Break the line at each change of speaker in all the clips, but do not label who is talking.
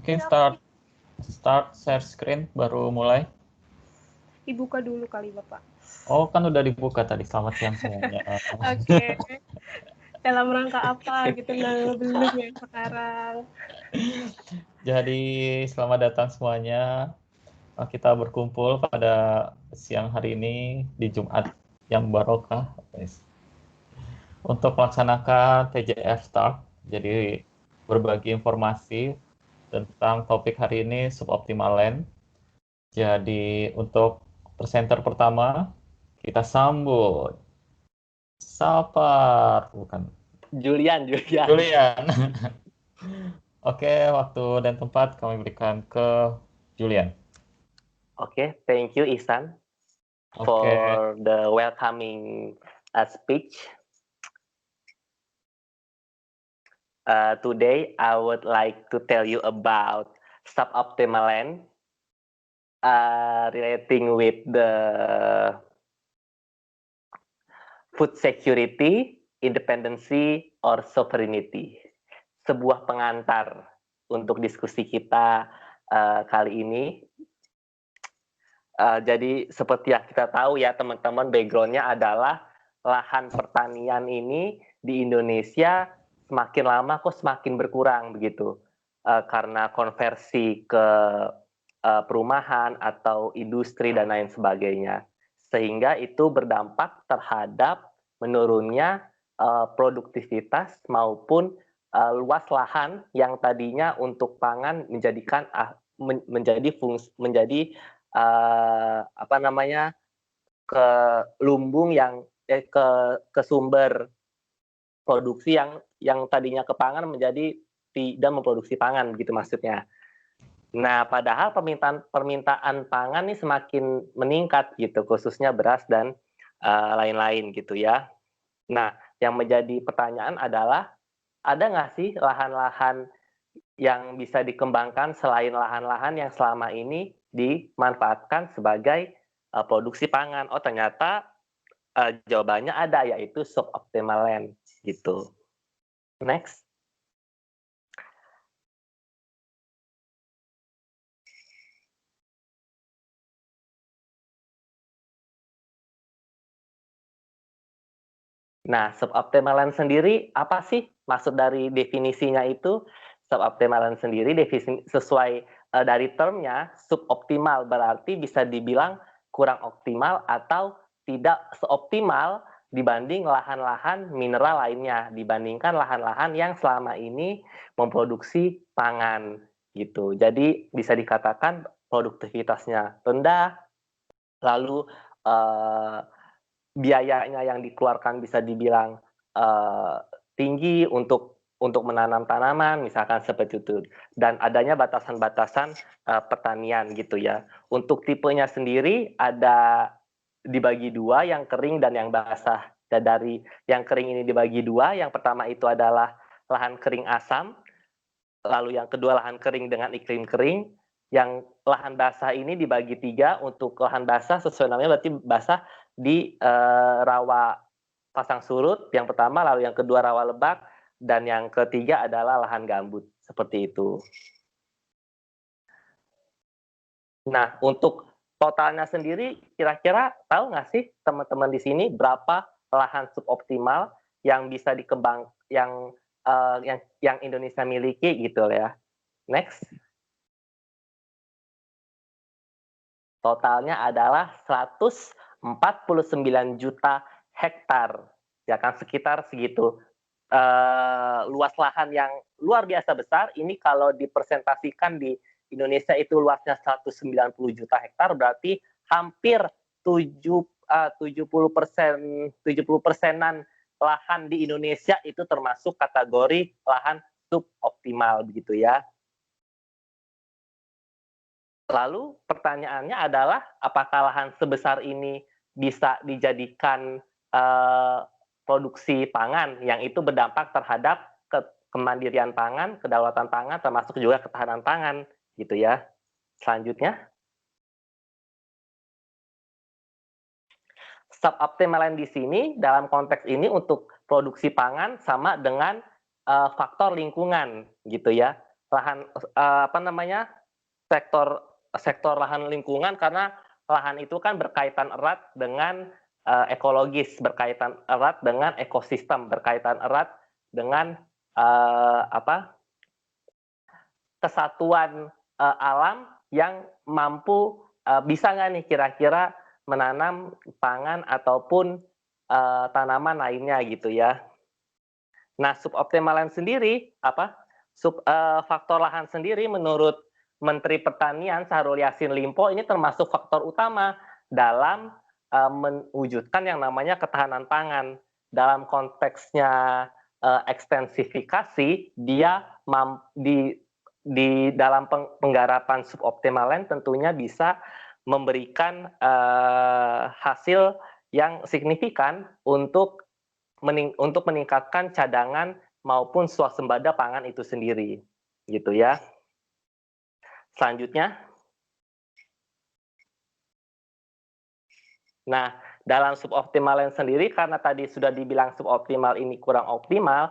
Oke, start share screen baru mulai.
Dibuka dulu kali Bapak.
Oh, kan udah dibuka tadi. Selamat siang semuanya.
Oke. Dalam rangka apa gitu belum ya sekarang.
Jadi selamat datang semuanya. Kita berkumpul pada siang hari ini di Jumat yang barokah untuk melaksanakan TJF Start. Jadi berbagi informasi tentang topik hari ini suboptimal land. Jadi untuk presenter pertama kita sambut Sapar, bukan
Julian.
Oke, waktu dan tempat kami berikan ke Julian.
Oke, thank you Ihsan for the welcoming speech. Today I would like to tell you about suboptimal land relating with the food security, independency, or sovereignty. Sebuah pengantar untuk diskusi kita kali ini. Jadi seperti yang kita tahu ya teman-teman, background-nya adalah lahan pertanian ini di Indonesia semakin lama kok semakin berkurang begitu. Karena konversi ke perumahan atau industri dan lain sebagainya. Sehingga itu berdampak terhadap menurunnya produktivitas maupun luas lahan yang tadinya untuk pangan menjadi ke lumbung yang ke sumber produksi yang tadinya ke pangan menjadi tidak memproduksi pangan begitu maksudnya. Nah, padahal permintaan pangan ini semakin meningkat gitu, khususnya beras dan lain-lain gitu ya. Nah, yang menjadi pertanyaan adalah ada nggak sih lahan-lahan yang bisa dikembangkan selain lahan-lahan yang selama ini dimanfaatkan sebagai produksi pangan? Oh, ternyata jawabannya ada, yaitu suboptimal land gitu. Next. Nah, suboptimal land sendiri apa sih maksud dari definisinya itu? Suboptimal land sendiri sesuai dari termnya, suboptimal berarti bisa dibilang kurang optimal atau tidak seoptimal dibanding lahan-lahan mineral lainnya, dibandingkan lahan-lahan yang selama ini memproduksi pangan gitu. Jadi bisa dikatakan produktivitasnya rendah, lalu biayanya yang dikeluarkan bisa dibilang tinggi untuk menanam tanaman, misalkan seperti itu. Dan adanya batasan-batasan pertanian gitu ya. Untuk tipenya sendiri ada dibagi dua, yang kering dan yang basah. Dan dari yang kering ini dibagi dua, yang pertama itu adalah lahan kering asam, lalu yang kedua lahan kering dengan iklim kering. Yang lahan basah ini dibagi tiga. Untuk lahan basah sesuai namanya berarti basah di rawa pasang surut yang pertama, lalu yang kedua rawa lebak, dan yang ketiga adalah lahan gambut, seperti itu. Nah, untuk totalnya sendiri kira-kira tahu nggak sih teman-teman di sini berapa lahan suboptimal yang bisa dikembang yang Indonesia miliki gitu ya. Next. Totalnya adalah 149 juta hektar, ya kan, sekitar segitu. Luas lahan yang luar biasa besar. Ini kalau dipresentasikan di Indonesia itu luasnya 190 juta hektar, berarti hampir 70%-an lahan di Indonesia itu termasuk kategori lahan suboptimal begitu ya. Lalu pertanyaannya adalah apakah lahan sebesar ini bisa dijadikan produksi pangan yang itu berdampak terhadap kemandirian pangan, kedaulatan pangan, termasuk juga ketahanan pangan gitu ya. Selanjutnya, suboptimal land di sini dalam konteks ini untuk produksi pangan sama dengan faktor lingkungan gitu ya. lahan apa namanya sektor lahan lingkungan, karena lahan itu kan berkaitan erat dengan ekologis, berkaitan erat dengan ekosistem, berkaitan erat dengan apa kesatuan alam yang mampu bisa nggak nih kira-kira menanam pangan ataupun tanaman lainnya gitu ya. Nah, suboptimal land sendiri faktor lahan sendiri menurut Menteri Pertanian Syahrul Yassin Limpo ini termasuk faktor utama dalam mewujudkan yang namanya ketahanan pangan. Dalam konteksnya ekstensifikasi, dia di dalam penggarapan suboptimal land tentunya bisa memberikan hasil yang signifikan untuk meningkatkan cadangan maupun swasembada pangan itu sendiri, gitu ya. Selanjutnya, nah dalam suboptimal land sendiri, karena tadi sudah dibilang suboptimal ini kurang optimal,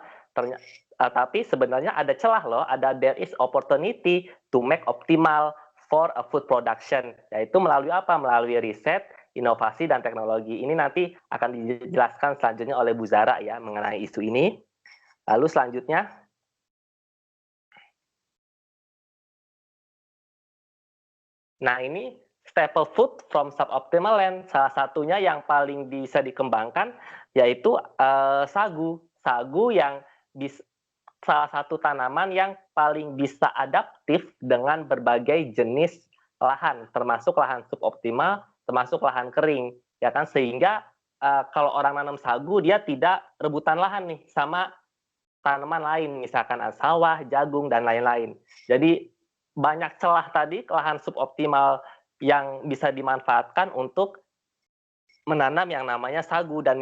tapi sebenarnya ada celah loh, there is opportunity to make optimal for a food production, yaitu melalui apa? Melalui riset, inovasi, dan teknologi. Ini nanti akan dijelaskan selanjutnya oleh Bu Zara ya mengenai isu ini. Lalu selanjutnya, nah ini staple food from suboptimal land, salah satunya yang paling bisa dikembangkan yaitu sagu. Sagu yang salah satu tanaman yang paling bisa adaptif dengan berbagai jenis lahan, termasuk lahan suboptimal, termasuk lahan kering, ya kan? Sehingga kalau orang nanam sagu, dia tidak rebutan lahan nih sama tanaman lain, misalkan sawah, jagung, dan lain-lain. Jadi banyak celah tadi lahan suboptimal yang bisa dimanfaatkan untuk menanam yang namanya sagu, dan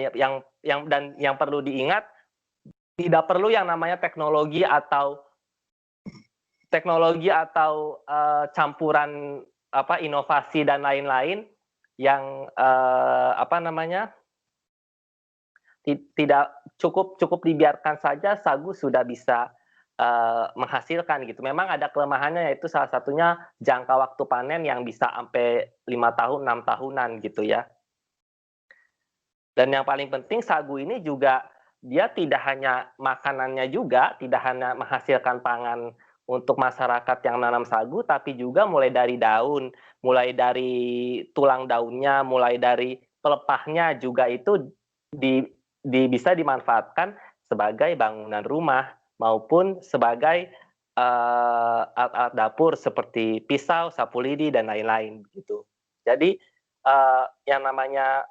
yang perlu diingat, tidak perlu yang namanya teknologi atau campuran inovasi dan lain-lain yang tidak cukup dibiarkan saja sagu sudah bisa menghasilkan gitu. Memang ada kelemahannya, yaitu salah satunya jangka waktu panen yang bisa sampai 5 tahun, 6 tahunan gitu ya. Dan yang paling penting, sagu ini juga dia tidak hanya makanannya juga, tidak hanya menghasilkan pangan untuk masyarakat yang nanam sagu, tapi juga mulai dari daun, mulai dari tulang daunnya, mulai dari pelepahnya juga itu bisa dimanfaatkan sebagai bangunan rumah maupun sebagai alat-alat dapur seperti pisau, sapu lidi, dan lain-lain gitu. Jadi yang namanya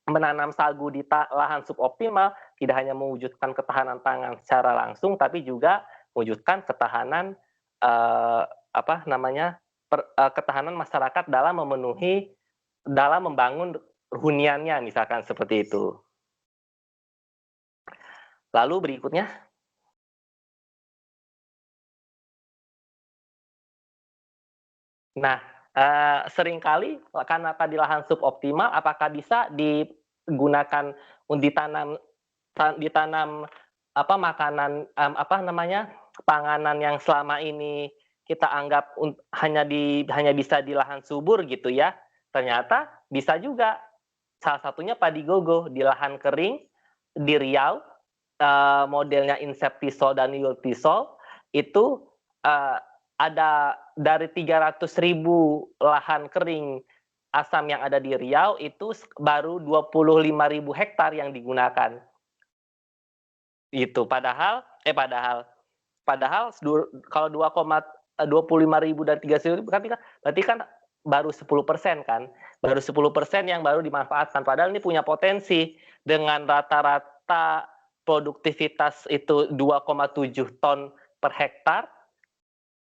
menanam sagu di lahan suboptimal tidak hanya mewujudkan ketahanan pangan secara langsung, tapi juga mewujudkan ketahanan ketahanan masyarakat dalam membangun huniannya, misalkan seperti itu. Lalu berikutnya, nah seringkali karena tadi lahan suboptimal, apakah bisa digunakan ditanam panganan yang selama ini kita anggap hanya bisa di lahan subur gitu ya? Ternyata bisa juga. Salah satunya padi gogo di lahan kering di Riau, modelnya Inceptisol dan Yultisol itu ada dari 300.000 lahan kering asam yang ada di Riau, itu baru 25.000 hektar yang digunakan. Itu padahal kalau 25.000 dan 30.000 berarti kan baru 10% kan? Baru 10% yang baru dimanfaatkan. Padahal ini punya potensi dengan rata-rata produktivitas itu 2,7 ton per hektar.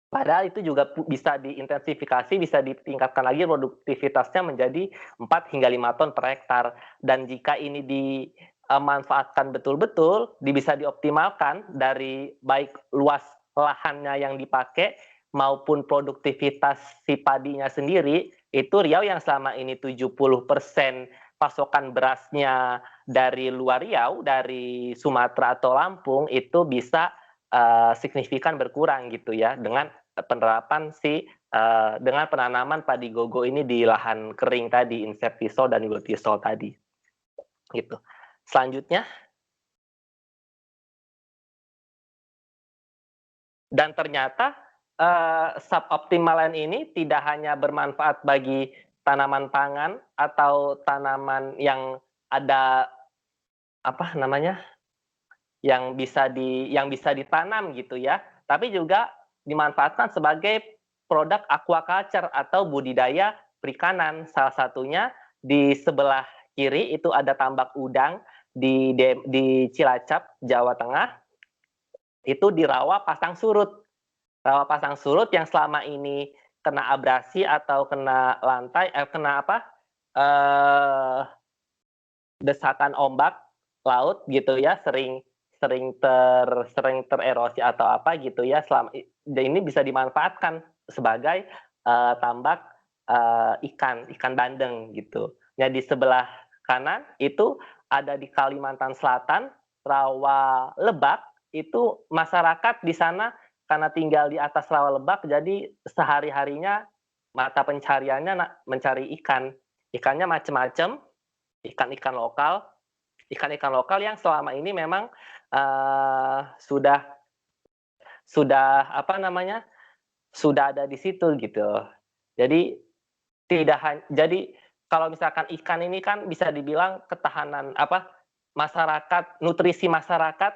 Padahal itu juga bisa diintensifikasi, bisa ditingkatkan lagi produktivitasnya menjadi 4 hingga 5 ton per hektar. Dan jika ini dimanfaatkan betul-betul, bisa dioptimalkan dari baik luas lahannya yang dipakai maupun produktivitas si padinya sendiri, itu Riau yang selama ini 70% pasokan berasnya dari luar Riau, dari Sumatera atau Lampung, itu bisa signifikan berkurang gitu ya dengan penerapan dengan penanaman padi gogo ini di lahan kering tadi, insektisol dan glutisol tadi. Gitu. Selanjutnya, dan ternyata suboptimalan ini tidak hanya bermanfaat bagi tanaman pangan atau tanaman yang ada yang bisa ditanam gitu ya, tapi juga dimanfaatkan sebagai produk aquaculture atau budidaya perikanan. Salah satunya di sebelah kiri itu ada tambak udang di Cilacap, Jawa Tengah. Itu di rawa pasang surut. Rawa pasang surut yang selama ini kena abrasi atau kena lantai, desakan ombak laut gitu ya, sering tererosi atau apa gitu ya, ini bisa dimanfaatkan sebagai tambak ikan bandeng gitu. Ya, di sebelah kanan itu ada di Kalimantan Selatan, rawa lebak. Itu masyarakat di sana karena tinggal di atas rawa lebak, jadi sehari-harinya mata pencariannya mencari ikan. Ikannya macam-macam, ikan-ikan lokal yang selama ini memang sudah ada di situ gitu. Jadi kalau misalkan ikan ini kan bisa dibilang ketahanan masyarakat, nutrisi masyarakat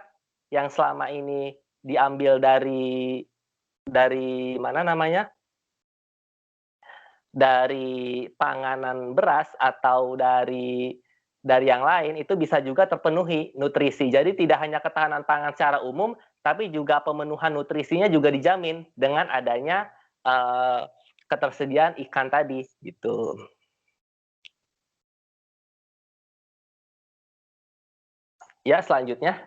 yang selama ini diambil dari panganan beras atau dari yang lain, itu bisa juga terpenuhi nutrisi. Jadi tidak hanya ketahanan pangan secara umum, tapi juga pemenuhan nutrisinya juga dijamin dengan adanya ketersediaan ikan tadi gitu. Ya, selanjutnya.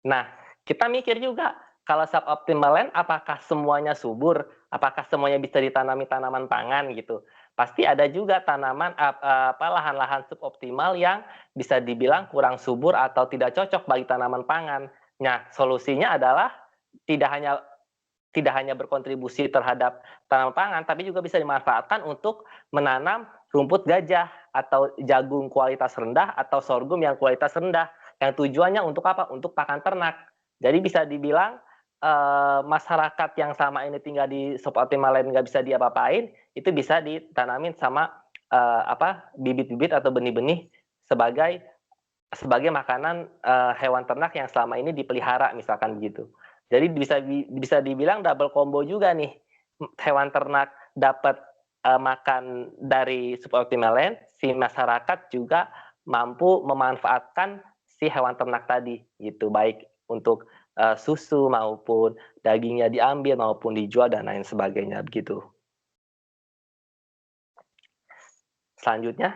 Nah, kita mikir juga, kalau suboptimal land, apakah semuanya subur? Apakah semuanya bisa ditanami tanaman pangan gitu? Pasti ada juga tanaman lahan-lahan suboptimal yang bisa dibilang kurang subur atau tidak cocok bagi tanaman pangan. Nah, solusinya adalah tidak hanya berkontribusi terhadap tanaman pangan, tapi juga bisa dimanfaatkan untuk menanam rumput gajah atau jagung kualitas rendah atau sorghum yang kualitas rendah. Yang tujuannya untuk apa? Untuk pakan ternak. Jadi bisa dibilang masyarakat yang sama ini tinggal di suboptimal land nggak bisa diapa-apain, itu bisa ditanamin sama bibit-bibit atau benih-benih sebagai makanan hewan ternak yang selama ini dipelihara misalkan begitu. Jadi bisa dibilang double combo juga nih, hewan ternak dapat makan dari suboptimal land, si masyarakat juga mampu memanfaatkan si hewan ternak tadi gitu, baik untuk susu maupun dagingnya diambil maupun dijual dan lain sebagainya begitu. Selanjutnya.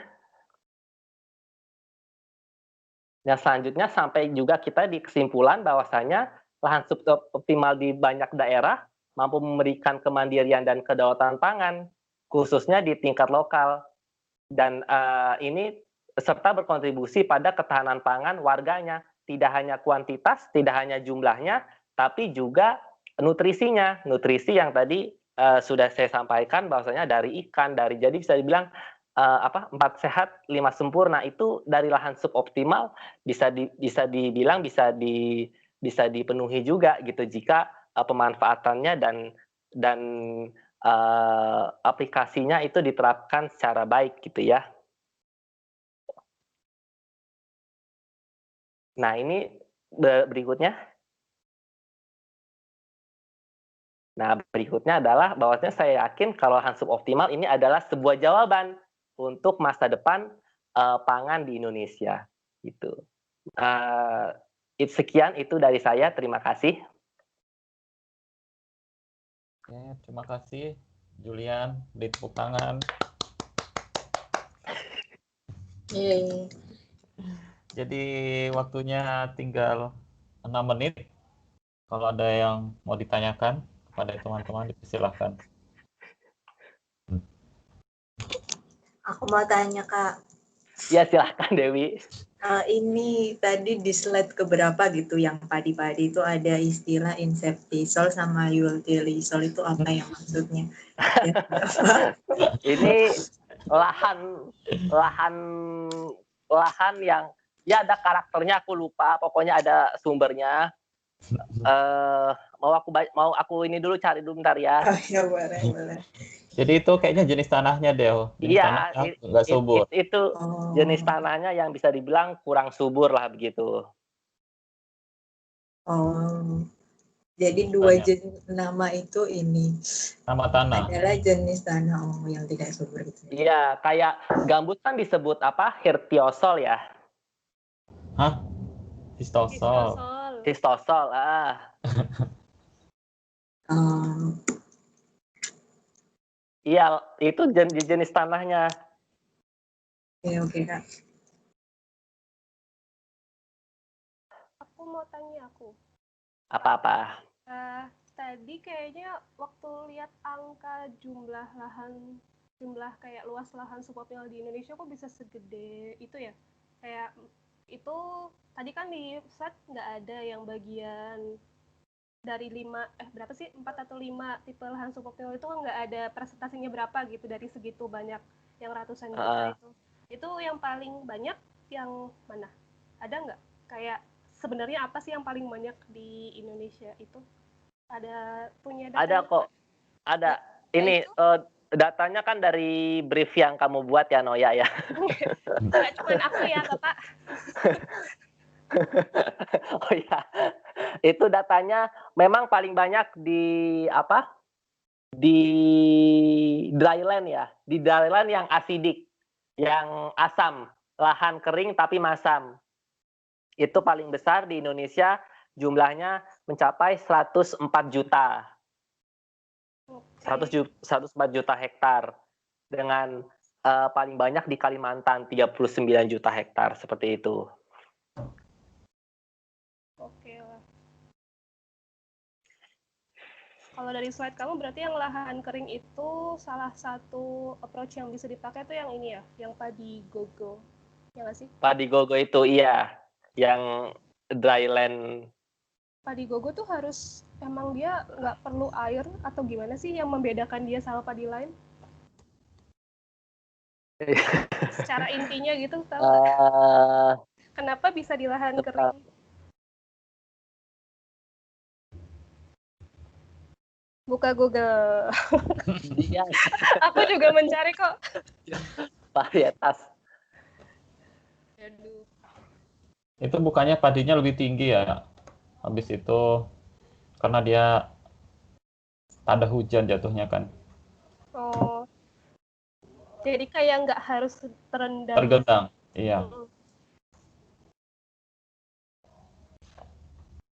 Nah, selanjutnya sampai juga kita di kesimpulan bahwasanya lahan suboptimal di banyak daerah mampu memberikan kemandirian dan kedaulatan pangan, khususnya di tingkat lokal. Dan ini serta berkontribusi pada ketahanan pangan warganya. Tidak hanya kuantitas, tidak hanya jumlahnya, tapi juga nutrisinya. Nutrisi yang tadi sudah saya sampaikan bahwasanya dari ikan, jadi bisa dibilang 4 sehat 5 sempurna itu dari lahan suboptimal bisa dibilang bisa dipenuhi juga gitu jika pemanfaatannya dan aplikasinya itu diterapkan secara baik gitu ya. Nah, ini berikutnya. Nah, berikutnya adalah bahwasanya saya yakin kalau lahan suboptimal ini adalah sebuah jawaban untuk masa depan pangan di Indonesia gitu. Sekian itu dari saya, terima kasih.
Oke, terima kasih Julian, beri tepuk tangan. Jadi waktunya tinggal 6 menit. Kalau ada yang mau ditanyakan kepada teman-teman, dipersilahkan.
Aku mau tanya, Kak.
Ya silahkan Dewi.
Ini tadi di slide keberapa gitu yang padi-padi itu ada istilah insektisol sama ultilisol itu apa yang maksudnya? Ya, apa?
Ini lahan yang ya ada karakternya, aku lupa, pokoknya ada sumbernya. Mau aku ini dulu, cari dulu bentar ya.
Ya boleh.
Jadi itu kayaknya jenis tanahnya, Del. Jenis
Iya,
tanahnya nggak subur.
itu jenis tanahnya yang bisa dibilang kurang subur lah begitu.
Jadi dua jenis nama itu ini.
Nama tanah.
Adalah jenis tanah yang tidak subur itu.
Iya, kayak gambut kan disebut apa? Hirtiosol ya.
Hah? Histosol.
Histosol, Iya, itu jenis tanahnya.
Oke, Kak.
Aku mau tanya
Apa-apa?
Tadi kayaknya waktu lihat angka jumlah kayak luas lahan suboptimal di Indonesia kok bisa segede itu ya? Kayak itu tadi kan di slide nggak ada yang bagian dari 4 atau 5 tipe lahan suboptimal itu nggak ada presentasinya berapa gitu dari segitu banyak yang ratusan juta itu. Itu yang paling banyak yang mana? Ada nggak? Kayak sebenarnya apa sih yang paling banyak di Indonesia itu? Ada punya data?
Ada kok. Ada. Ini datanya kan dari brief yang kamu buat ya, Noya ya.
Nggak cuma aku ya, Bapak.
Oh ya. Itu datanya memang paling banyak di apa? Di dryland ya. Di dryland yang asidik, yang asam, lahan kering tapi masam. Itu paling besar di Indonesia, jumlahnya mencapai 104 juta. 104 juta hektar. Dengan paling banyak di Kalimantan, 39 juta hektar, seperti itu.
Oke lah. Kalau dari slide kamu berarti yang lahan kering itu salah satu approach yang bisa dipakai tuh yang ini ya, yang padi gogo. Ya nggak sih?
Padi gogo itu iya, yang dryland.
Padi gogo tuh harus emang dia nggak perlu air atau gimana sih yang membedakan dia sama padi lain? Secara intinya gitu, tahu nggak? Kenapa bisa di lahan kering? Buka Google.
Iya.
Aku juga mencari kok.
Varietas.
Aduh.
Itu bukannya padinya lebih tinggi ya? Habis itu karena dia ada hujan jatuhnya kan?
Oh. Jadi kayak nggak harus terendam.
Tergendang, iya.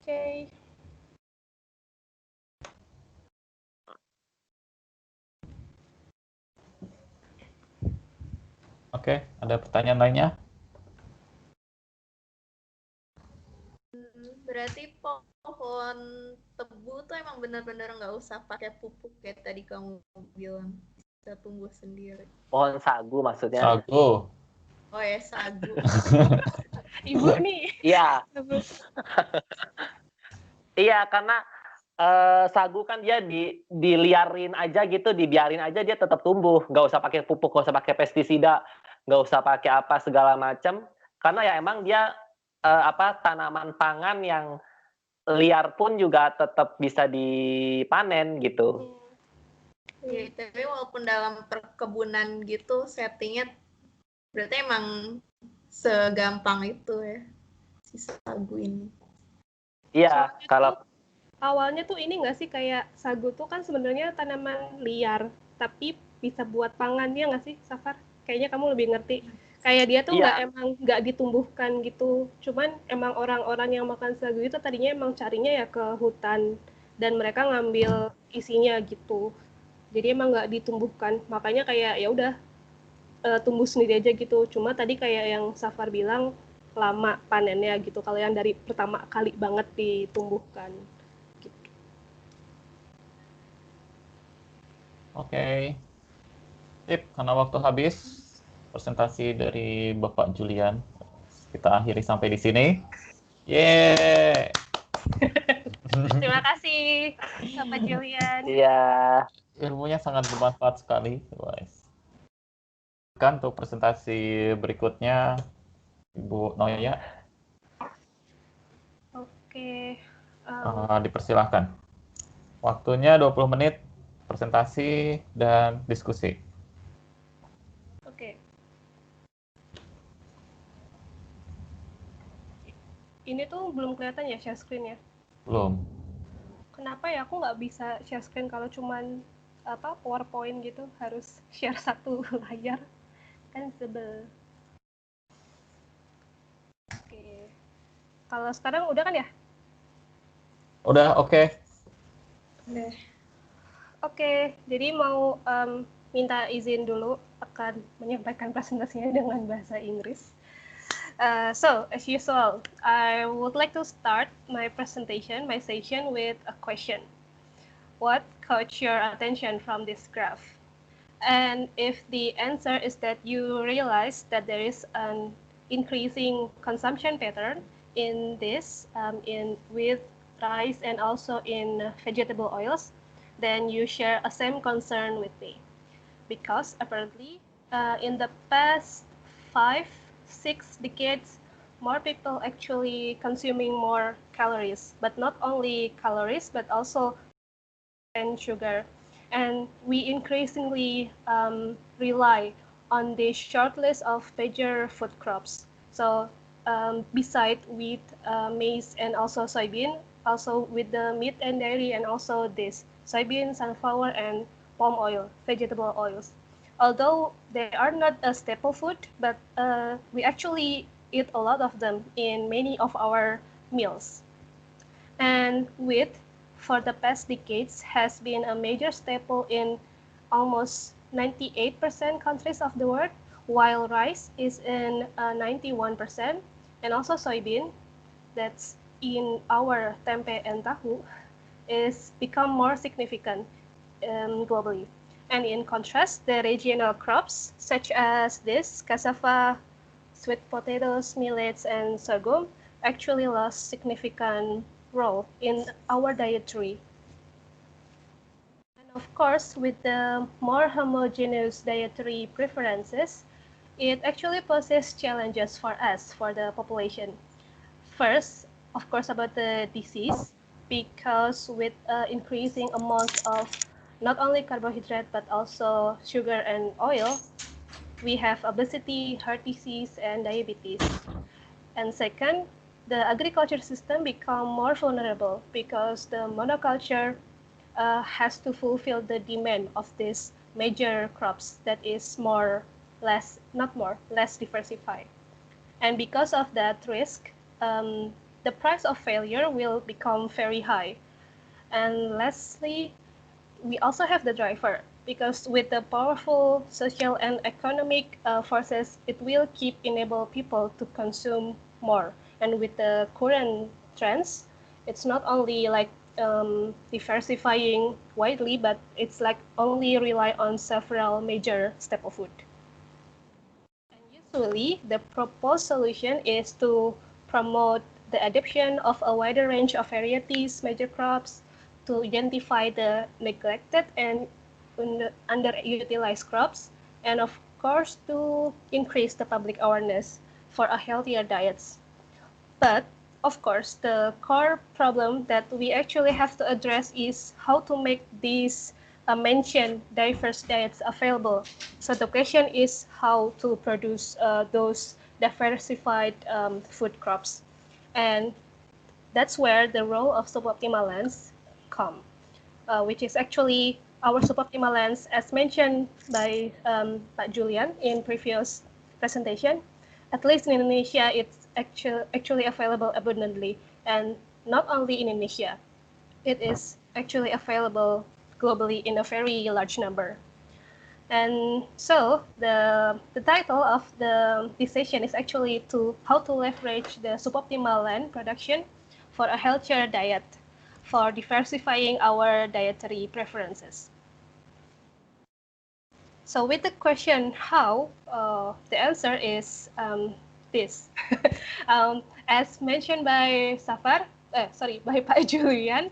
Oke.
Oke, ada pertanyaan lainnya?
Berarti pohon tebu tuh emang benar-benar nggak usah pakai pupuk kayak tadi kamu bilang, bisa tumbuh sendiri.
Pohon sagu maksudnya?
Sagu.
Oh ya, sagu.
Ibu nih.
Iya. Iya, karena sagu kan dia diliarin aja gitu, dibiarin aja dia tetap tumbuh, nggak usah pakai pupuk, nggak usah pakai pestisida, nggak usah pakai apa segala macam, karena ya emang dia tanaman pangan yang liar pun juga tetap bisa dipanen gitu.
Ya, tapi walaupun dalam perkebunan gitu settingnya berarti emang segampang itu ya si sagu ini.
Iya, kalau
awalnya tuh ini nggak sih kayak sagu tuh kan sebenarnya tanaman liar, tapi bisa buat pangan ya nggak sih, Safar? Kayaknya kamu lebih ngerti. Kayak dia tuh nggak ditumbuhkan gitu. Cuman emang orang-orang yang makan sagu itu tadinya emang carinya ya ke hutan dan mereka ngambil isinya gitu. Jadi emang nggak ditumbuhkan. Makanya kayak ya udah tumbuh sendiri aja gitu. Cuma tadi kayak yang Safar bilang lama panennya gitu. Kalau yang dari pertama kali banget ditumbuhkan.
Oke. Sip, karena waktu habis, presentasi dari Bapak Julian. Kita akhiri sampai di sini. Yeay!
Terima kasih Bapak Julian.
Iya.
Ilmunya sangat bermanfaat sekali, guys. Kan untuk presentasi berikutnya, Ibu Noya,
Oke.
dipersilahkan. Waktunya 20 menit presentasi dan diskusi.
Oke. Ini tuh belum kelihatan ya share screen-nya.
Belum.
Kenapa ya aku nggak bisa share screen kalau cuman PowerPoint gitu, harus share satu layar, kan sebel. Oke. Kalau sekarang udah kan ya?
Udah, oke.
Udah. Oke, jadi mau minta izin dulu akan menyampaikan presentasinya dengan bahasa Inggris. So, as usual, I would like to start my presentation, my session with a question. What caught your attention from this graph? And if the answer is that you realize that there is an increasing consumption pattern in this, with rice and also in vegetable oils, then you share a same concern with me. Because apparently, in the past 5-6 decades, more people actually consuming more calories, but not only calories, but also and sugar. And we increasingly rely on the short list of major food crops. So beside wheat, maize, and also soybean, also with the meat and dairy, and also this soybean, sunflower, and palm oil, vegetable oils. Although they are not a staple food, but we actually eat a lot of them in many of our meals. And wheat, for the past decades, has been a major staple in almost 98% countries of the world, while rice is in 91%, and also soybean, that's in our tempe and tahu, is become more significant globally. And in contrast, the regional crops such as this, cassava, sweet potatoes, millets, and sorghum actually lost significant role in our dietary. And of course, with the more homogeneous dietary preferences, it actually poses challenges for us, for the population. First, of course, about the disease, because with increasing amounts of not only carbohydrate but also sugar and oil, we have obesity, heart disease, and diabetes. And second, the agriculture system become more vulnerable because the monoculture has to fulfill the demand of these major crops that is less diversified. And because of that risk, the price of failure will become very high. And lastly, we also have the driver, because with the powerful social and economic forces, it will keep enable people to consume more. And with the current trends, it's not only like diversifying widely, but it's like only rely on several major staple food. And usually, the proposed solution is to promote the adoption of a wider range of varieties, major crops, to identify the neglected and underutilized crops, and of course, to increase the public awareness for a healthier diets. But of course, the core problem that we actually have to address is how to make these mentioned diverse diets available. So the question is how to produce those diversified food crops. And that's where the role of suboptimal lands come, which is actually our suboptimal lands, as mentioned by Pak Julian in previous presentation. At least in Indonesia, it's actually available abundantly, and not only in Indonesia, it is actually available globally in a very large number. And so the title of this session is actually how to leverage the suboptimal land production for a healthier diet, for diversifying our dietary preferences. So with the question how, the answer is this. As mentioned by by Pak Julian,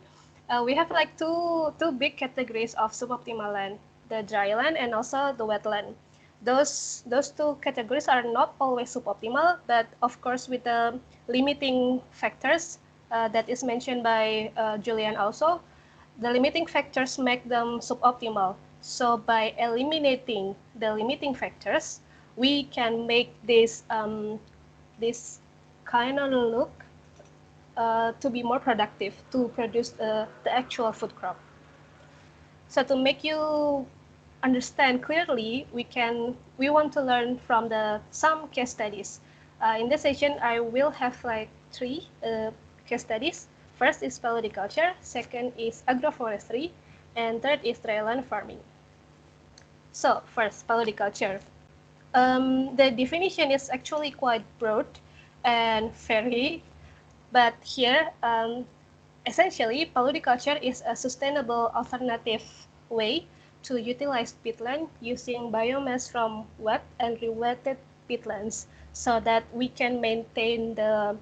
we have like two big categories of suboptimal land: the dry land and also the wetland. Those two categories are not always suboptimal, but of course with the limiting factors that is mentioned by Julian also, the limiting factors make them suboptimal. So by eliminating the limiting factors, we can make this kind of look to be more productive to produce the actual food crop. So to make you understand clearly, we want to learn from some case studies. In this session, I will have like 3 case studies. First is paludiculture, second is agroforestry, and third is dryland farming. So first, paludiculture. The definition is actually quite broad and varied, but here, essentially, paludiculture is a sustainable alternative way to utilize peatland using biomass from wet and rewetted peatlands so that we can maintain the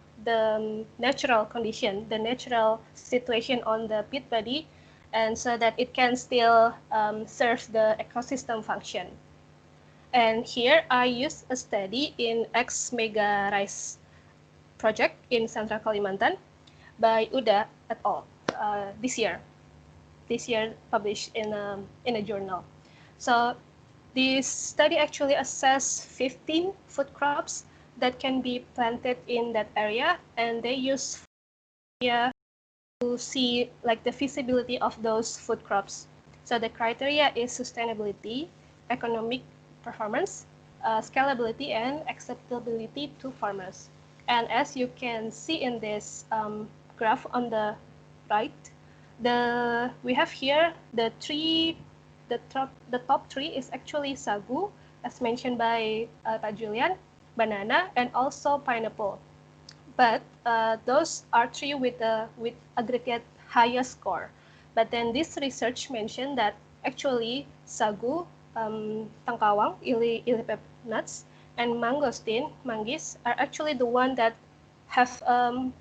natural condition, the natural situation on the peat body, and so that it can still serve the ecosystem function. And here I used a study in X Mega Rice project in Central Kalimantan by Uda et al. This year published in a journal. So this study actually assessed 15 food crops that can be planted in that area, and they use to see like the feasibility of those food crops. So the criteria is sustainability, economic performance, scalability, and acceptability to farmers. And as you can see in this graph on the right, we have here the top 3 is actually sagu, as mentioned by Pak Julian, banana, and also pineapple. But those are 3 with aggregate highest score. But then this research mentioned that actually sagu, tangkawang, ilipep nuts, and mangosteen, manggis, are actually the one that have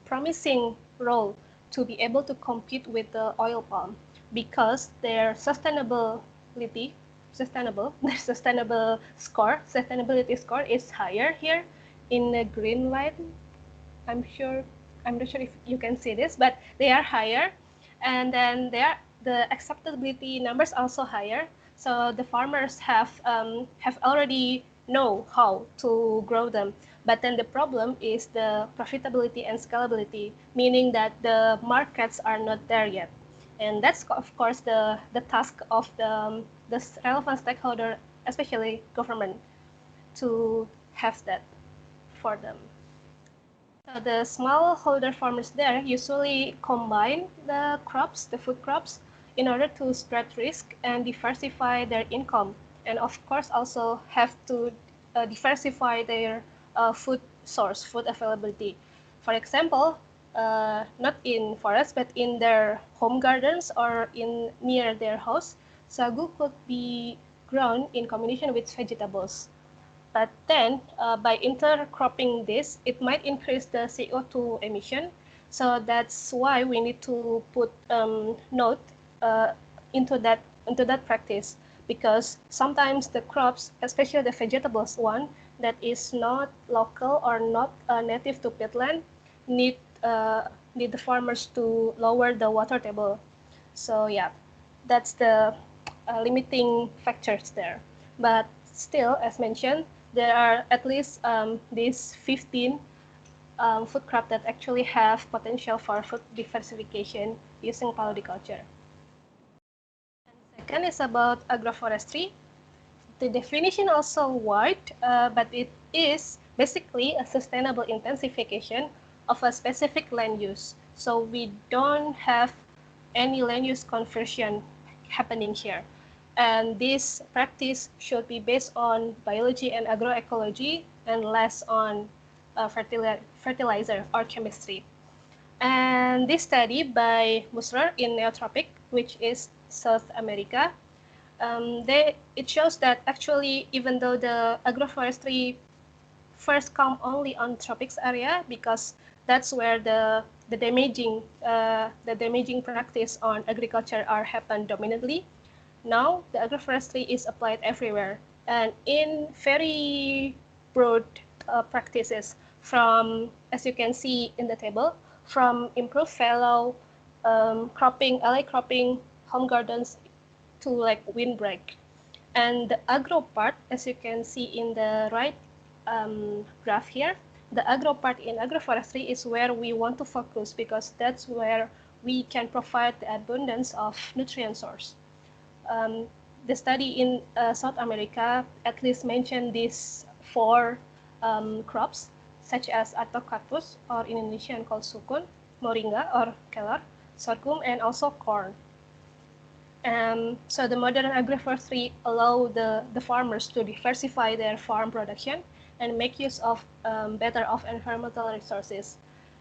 promising role to be able to compete with the oil palm because their sustainability score is higher here in the green line. I'm not sure if you can see this, but they are higher, and then the acceptability numbers also higher. So the farmers have already know how to grow them. But then the problem is the profitability and scalability, meaning that the markets are not there yet. And that's, of course, the task of the relevant stakeholder, especially government, to have that for them. So the smallholder farmers there usually combine the food crops, in order to spread risk and diversify their income. And of course, also have to diversify their food source, food availability. For example, not in forest, but in their home gardens or near their house, sagu could be grown in combination with vegetables. But then, by intercropping this, it might increase the CO2 emission. So that's why we need to put note into that practice, because sometimes the crops, especially the vegetables one that is not local or not native to peatland, need the farmers to lower the water table. So yeah, that's the limiting factors there. But still, as mentioned, there are at least these 15 food crops that actually have potential for food diversification using paludiculture. And second is about agroforestry. The definition also wide, but it is basically a sustainable intensification of a specific land use. So we don't have any land use conversion happening here. And this practice should be based on biology and agroecology and less on fertilizer or chemistry. And this study by Musrer in Neotropic, which is South America, It shows that actually, even though the agroforestry first come only on tropics area, because that's where the damaging practice on agriculture are happen dominantly. Now the agroforestry is applied everywhere and in very broad practices, from, as you can see in the table, from improved fallow, cropping, alley cropping, home gardens, to like windbreak. And the agro part, as you can see in the right graph here, the agro part in agroforestry is where we want to focus, because that's where we can provide the abundance of nutrient source. The study in South America at least mentioned these 4 crops, such as Artocarpus, or in Indonesian called sukun, moringa or kelor, sorghum, and also corn. So the modern agroforestry allow the farmers to diversify their farm production and make use of better of environmental resources.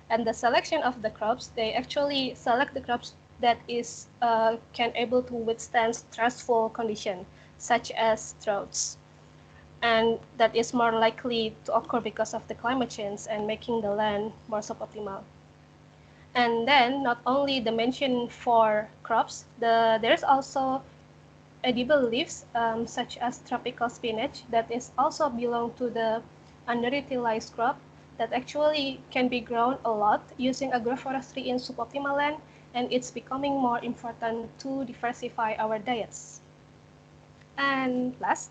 And the selection of the crops, they actually select the crops that is can able to withstand stressful conditions, such as droughts, and that is more likely to occur because of the climate change and making the land more suboptimal. And then not only the mention for crops, there's also edible leaves, such as tropical spinach, that is also belong to the underutilized crop that actually can be grown a lot using agroforestry in suboptimal land, and it's becoming more important to diversify our diets. And last,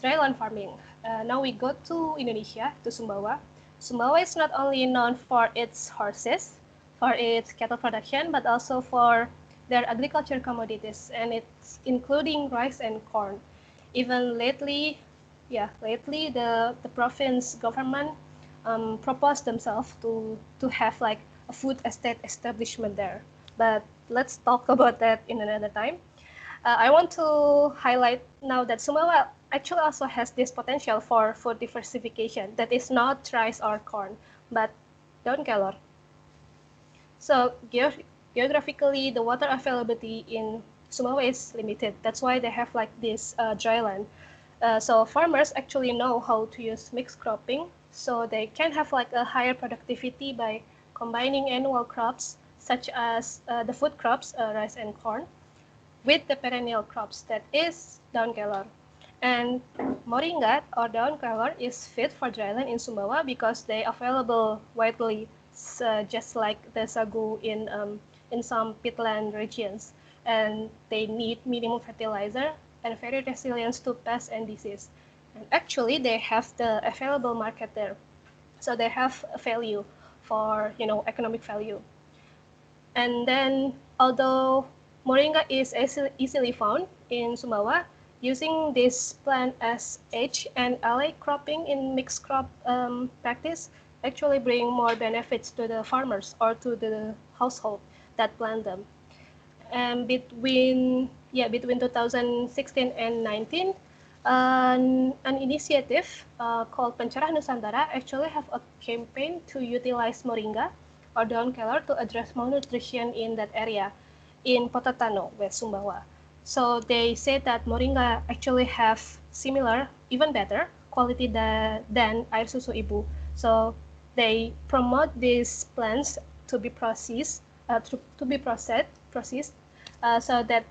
dryland farming. Now we go to Indonesia, to Sumbawa. Sumbawa is not only known for its horses, for its cattle production, but also for their agriculture commodities, and it's including rice and corn. Even lately, the province government proposed themselves to have like a food estate establishment there. But let's talk about that in another time. I want to highlight now that Sumbawa actually also has this potential for food diversification that is not rice or corn, but daun kelor. So geographically, the water availability in Sumbawa is limited. That's why they have like this dry land. So farmers actually know how to use mixed cropping, so they can have like a higher productivity by combining annual crops such as the food crops, rice and corn, with the perennial crops, that is daun kelor. And moringa or daun kelor is fit for dryland in Sumbawa because they available widely, just like the sagu in some peatland regions, and they need minimum fertilizer and very resilient to pests and disease. And actually, they have the available market there, so they have a value for economic value. And then, although moringa is easily found in Sumbawa, using this plant as edge and alley cropping in mixed crop practice actually bring more benefits to the farmers or to the household that plant them. And between 2016 and 19, an initiative called Pencerah Nusantara actually have a campaign to utilize moringa or daun kelor to address malnutrition in that area in Potatano, West Sumbawa. So they say that moringa actually have similar, even better quality than air susu ibu. So they promote these plants to be processed, so that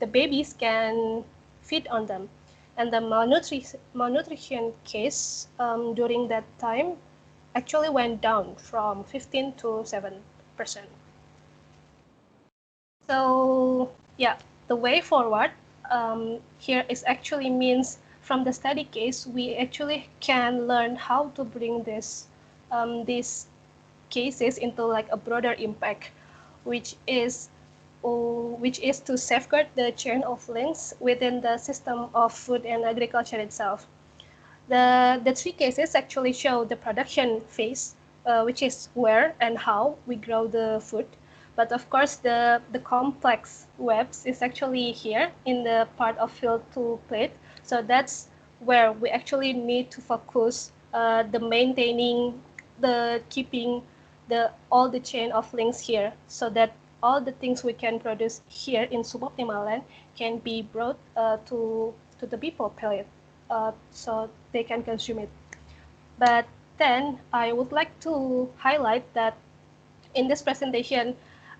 the babies can feed on them. And the malnutrition case during that time actually went down from 15 to 7%. So yeah, the way forward here is actually means from the study case, we actually can learn how to bring these cases into like a broader impact, which is to safeguard the chain of links within the system of food and agriculture itself. The 3 cases actually show the production phase, which is where and how we grow the food. But of course, the complex webs is actually here in the part of field to plate. So that's where we actually need to focus the maintaining, the keeping all the chain of links here, so that all the things we can produce here in suboptimal land can be brought to the people palate, so they can consume it. But then I would like to highlight that in this presentation,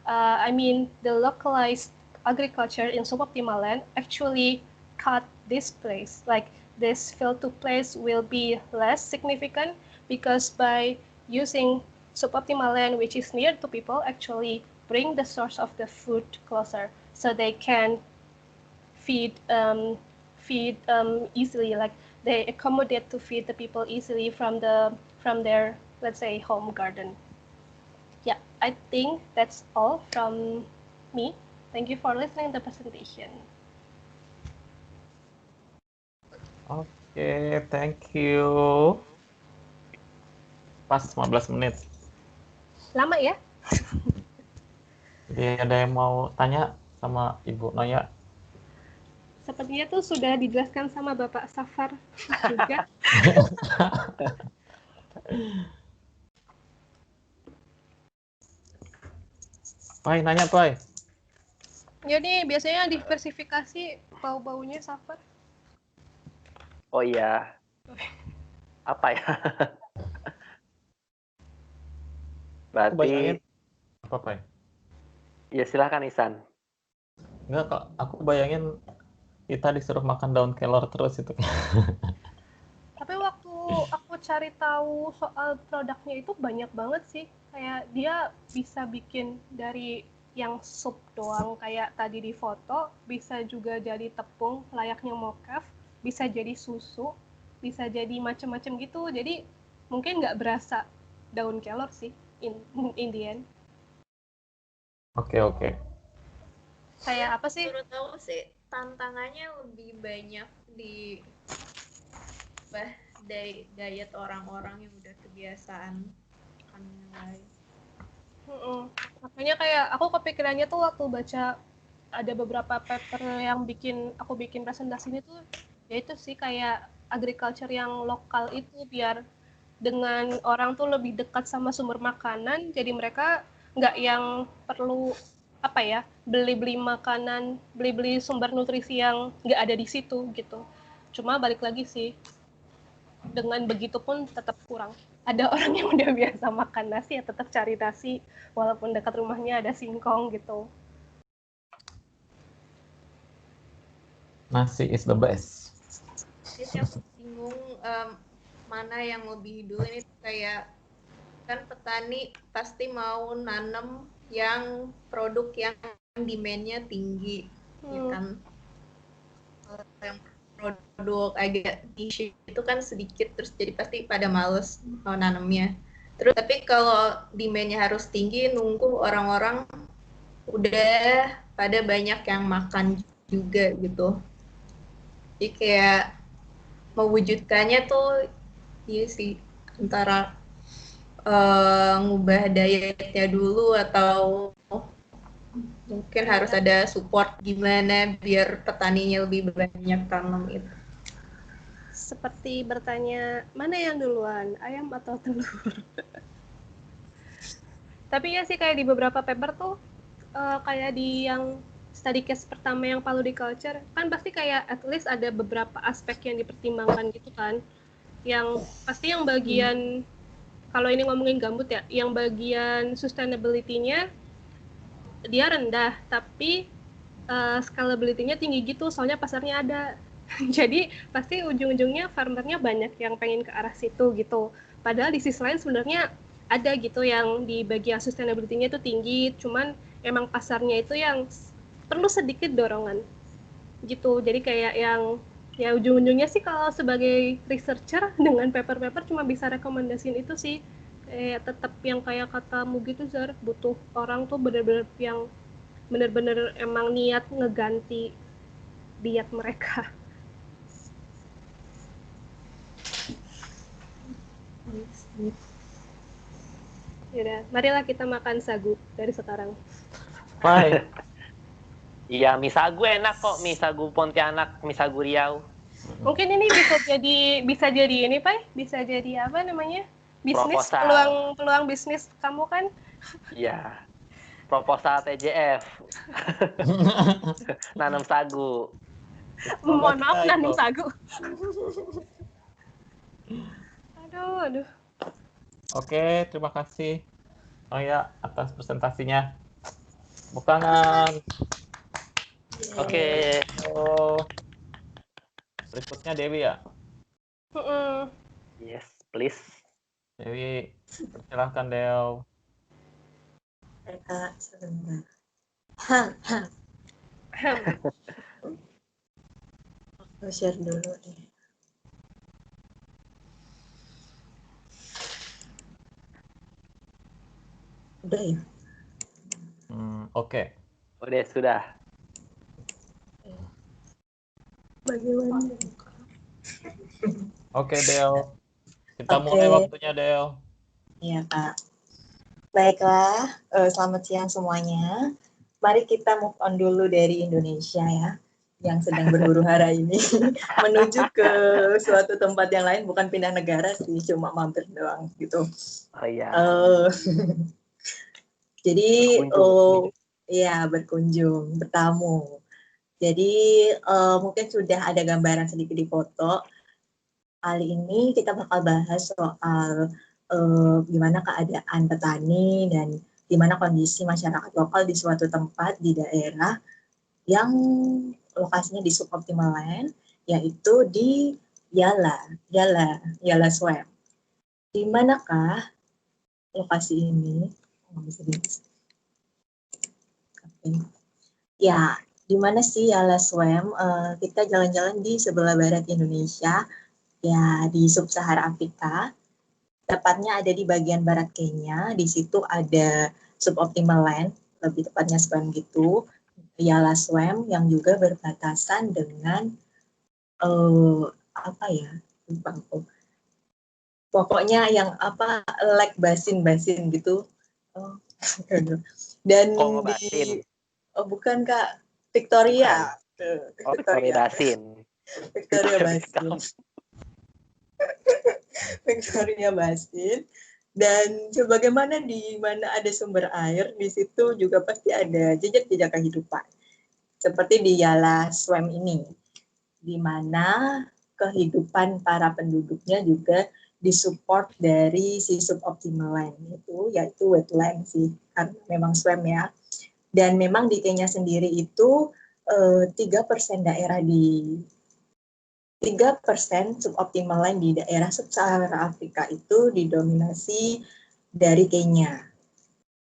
the localized agriculture in suboptimal land actually cut this place. Like this field to place will be less significant because by using suboptimal land, which is near to people, actually bring the source of the food closer, so they can feed easily. Like they accommodate to feed the people easily from their, let's say, home garden. Yeah, I think that's all from me. Thank you for listening to the presentation.
Oke, thank you. Pas 15 menit.
Lama ya?
Jadi ada yang mau tanya sama Ibu Noya?
Sepertinya tuh sudah dijelaskan sama Bapak Safar juga.
Pai, nanya Pai.
Jadi biasanya diversifikasi bau-baunya Safar.
Oh iya. Apa ya? Berarti
apa Pai?
ya silakan Ihsan.
Enggak kok, aku bayangin kita disuruh makan daun kelor terus itu.
Tapi waktu aku cari tahu soal produknya itu banyak banget sih. Kayak dia bisa bikin dari yang sup doang kayak tadi di foto, bisa juga jadi tepung layaknya mocaf, bisa jadi susu, bisa jadi macam-macam gitu. Jadi mungkin nggak berasa daun kelor sih in the end.
Oke.
Kayak apa sih?
Menurut aku sih tantangannya lebih banyak di diet orang-orang yang udah kebiasaan makan yang lain.
Makanya kayak aku kepikirannya tuh waktu baca ada beberapa paper yang aku bikin presentasi ini tuh, yaitu sih kayak agriculture yang lokal itu biar dengan orang tuh lebih dekat sama sumber makanan, jadi mereka nggak yang perlu beli-beli makanan, beli-beli sumber nutrisi yang nggak ada di situ gitu. Cuma balik lagi sih, dengan begitu pun tetap kurang. Ada orang yang udah biasa makan nasi ya tetap cari nasi walaupun dekat rumahnya ada singkong gitu.
Nasi is the best.
Jadi aku bingung mana yang lebih dulu ini, kayak kan petani pasti mau nanam yang produk yang demand-nya tinggi, ya kan? Kalau yang produk agak niche itu kan sedikit, terus jadi pasti pada males mau nanamnya. Terus tapi kalau demand-nya harus tinggi, nunggu orang-orang udah pada banyak yang makan juga gitu. Jadi kayak mewujudkannya tuh iya sih, antara ngubah dietnya dulu atau mungkin harus ada support gimana biar petaninya lebih banyak tanam itu.
Seperti bertanya, mana yang duluan, ayam atau telur? Tapi ya sih kayak di beberapa paper tuh, kayak di yang study case pertama yang Paludiculture, kan pasti kayak at least ada beberapa aspek yang dipertimbangkan gitu kan. Yang pasti yang bagian, kalau ini ngomongin gambut ya, yang bagian sustainability-nya dia rendah, tapi scalability-nya tinggi gitu, soalnya pasarnya ada. Jadi pasti ujung-ujungnya farmernya banyak yang pengen ke arah situ gitu. Padahal di sisi lain sebenarnya ada gitu yang di bagian sustainability-nya itu tinggi, cuman emang pasarnya itu yang perlu sedikit dorongan gitu. Jadi kayak yang ya ujung-ujungnya sih kalau sebagai researcher dengan paper-paper cuma bisa rekomendasiin itu sih, kayak tetap yang kayak katamu gitu Zar, butuh orang tuh bener-bener yang bener-bener emang niat ngeganti diet mereka. Yaudah, marilah kita makan sagu dari sekarang.
Pai.
Iya, mie sagu enak kok, mie sagu Pontianak, mie sagu Riau.
Mungkin ini bisa jadi ini, Pai? Bisa jadi apa namanya? Bisnis,
Proposal.
peluang bisnis kamu kan?
Iya. proposal TJF. Nanam sagu.
Mohon maaf,
kita
nanam
itu.
sagu. Aduh.
Oke, terima kasih Maya atas presentasinya. Tepuk tangan.
Oke.
Oh, berikutnya Dewi ya.
Mm-mm.
Yes, please.
Dewi, persilahkan Del.
Kak, sebentar. Aku share dulu nih. Udah ya?
Oke.
Udah, sudah.
Bagaimana?
Oke, Del. Kita
Oke.
mulai waktunya, Del.
Iya, Kak. Baiklah, selamat siang semuanya. Mari kita move on dulu dari Indonesia ya, yang sedang berburu hara ini, menuju ke suatu tempat yang lain, bukan pindah negara sih, cuma mampir doang gitu.
Oh iya.
Jadi,
Berkunjung.
ya berkunjung, bertamu. Jadi mungkin sudah ada gambaran sedikit di foto. Kali ini kita bakal bahas soal gimana keadaan petani dan gimana kondisi masyarakat lokal di suatu tempat di daerah yang lokasinya di suboptimal land, yaitu di Yala Swamp. Di manakah lokasi ini? Ya, di mana sih Yala Swamp? Kita jalan-jalan di sebelah barat Indonesia, ya di sub-Sahara Afrika. Tepatnya ada di bagian barat Kenya. Di situ ada suboptimal land, lebih tepatnya swamp gitu. Yala Swamp yang juga berbatasan dengan apa ya? Lupa aku. Pokoknya yang apa lake basin gitu. Dan
Kongo
di
Basin.
bukan Kak, Victoria.
Victoria Basin.
Victoria Basin. Victoria Basin. Dan sebagaimana di mana ada sumber air, di situ juga pasti ada jejak-jejak kehidupan. Seperti di Yala Swamp ini, di mana kehidupan para penduduknya juga disupport dari si suboptimal land itu, yaitu wetland sih, karena memang swamp ya. Dan memang di Kenya sendiri itu 3% daerah di 3% suboptimal land di daerah sub-Sahara Afrika itu didominasi dari Kenya,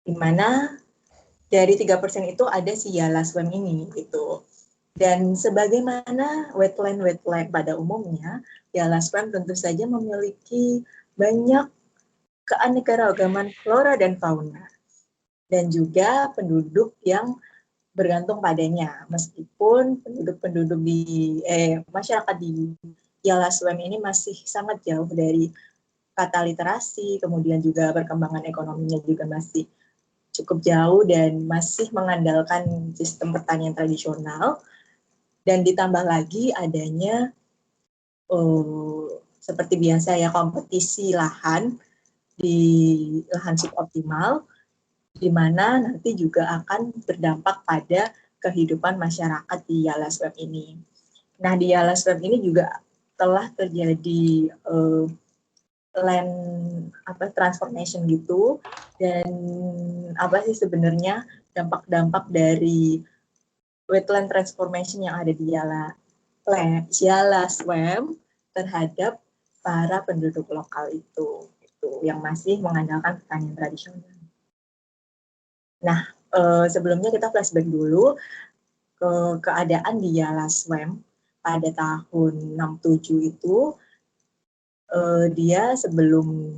di mana dari 3% itu ada si Yala Swamp ini gitu. Dan sebagaimana wetland pada umumnya, Yala Swamp tentu saja memiliki banyak keanekaragaman flora dan fauna, dan juga penduduk yang bergantung padanya, meskipun penduduk di masyarakat di Yala Swamp ini masih sangat jauh dari kata literasi, kemudian juga perkembangan ekonominya juga masih cukup jauh dan masih mengandalkan sistem pertanian tradisional, dan ditambah lagi adanya seperti biasa ya kompetisi lahan di lahan suboptimal, di mana nanti juga akan berdampak pada kehidupan masyarakat di Yala Swamp ini. Nah, di Yala Swamp ini juga telah terjadi land transformation gitu, dan apa sih sebenarnya dampak-dampak dari wetland transformation yang ada di Yala Swamp terhadap para penduduk lokal itu yang masih mengandalkan pertanian tradisional. Nah, sebelumnya kita flashback dulu ke keadaan di Yala Swamp pada tahun 67 itu. Dia sebelum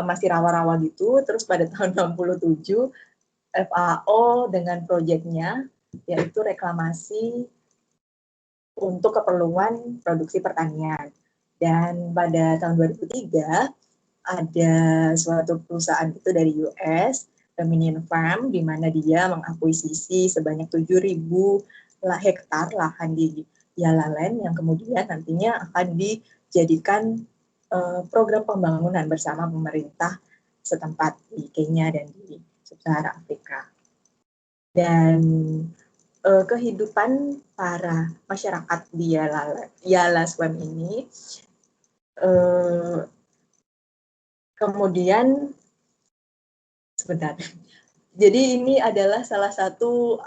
masih rawa-rawa gitu, terus pada tahun 67 FAO dengan proyeknya yaitu reklamasi untuk keperluan produksi pertanian. Dan pada tahun 2003 ada suatu perusahaan itu dari US, Dominion Farm, di mana dia mengakuisisi sebanyak 7.000 hektar lahan di Yala Land yang kemudian nantinya akan dijadikan program pembangunan bersama pemerintah setempat di Kenya dan di Sub-Sahara Afrika. Dan kehidupan para masyarakat di Yala Swam ini kemudian sebentar. Jadi ini adalah salah satu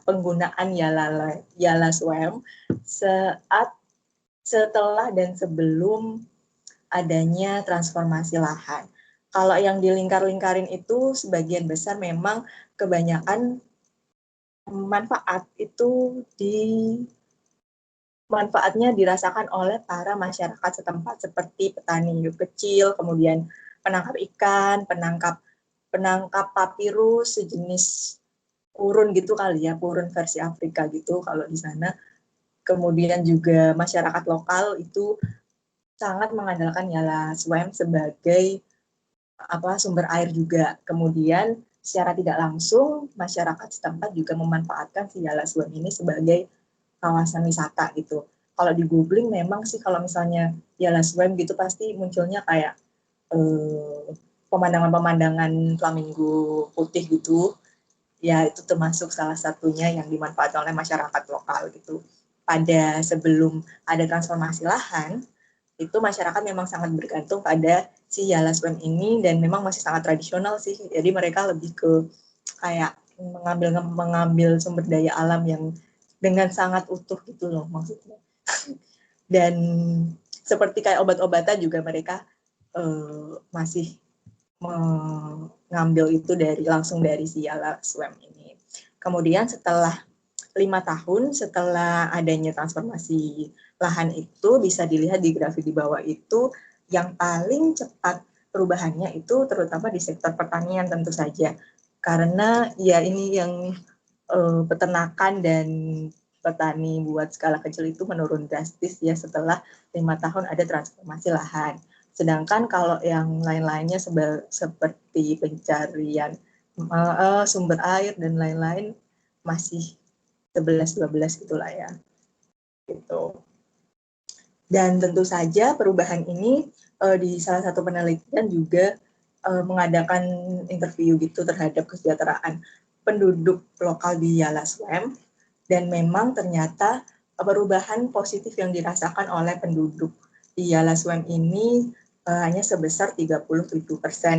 penggunaan Yala Swam setelah dan sebelum adanya transformasi lahan. Kalau yang di lingkar-lingkarin itu sebagian besar memang kebanyakan manfaat itu manfaatnya dirasakan oleh para masyarakat setempat seperti petani hidup kecil, kemudian penangkap ikan, penangkap papirus sejenis purun gitu kali ya, purun versi Afrika gitu kalau di sana. Kemudian juga masyarakat lokal itu sangat mengandalkan Yala Swam sebagai sumber air juga. Kemudian secara tidak langsung masyarakat setempat juga memanfaatkan si Yala Swam ini sebagai kawasan wisata gitu. Kalau di googling memang sih kalau misalnya Yala Swam gitu pasti munculnya kayak pemandangan-pemandangan flamingo putih gitu. Ya itu termasuk salah satunya yang dimanfaatkan oleh masyarakat lokal gitu. Pada sebelum ada transformasi lahan, itu masyarakat memang sangat bergantung pada si Yala Swam ini dan memang masih sangat tradisional sih. Jadi mereka lebih ke kayak mengambil sumber daya alam yang dengan sangat utuh gitu loh maksudnya. Dan seperti kayak obat-obatan juga mereka masih mengambil itu langsung dari si Yala Swam ini. Kemudian setelah 5 tahun setelah adanya transformasi lahan itu bisa dilihat di grafik di bawah itu yang paling cepat perubahannya itu terutama di sektor pertanian tentu saja. Karena ya ini yang peternakan dan petani buat skala kecil itu menurun drastis ya setelah 5 tahun ada transformasi lahan. Sedangkan kalau yang lain-lainnya seperti pencarian sumber air dan lain-lain masih 11-12 gitulah ya. Gitu. Dan tentu saja perubahan ini di salah satu penelitian juga mengadakan interview gitu terhadap kesejahteraan penduduk lokal di Yala Swam dan memang ternyata perubahan positif yang dirasakan oleh penduduk di Yala Swam ini hanya sebesar 37%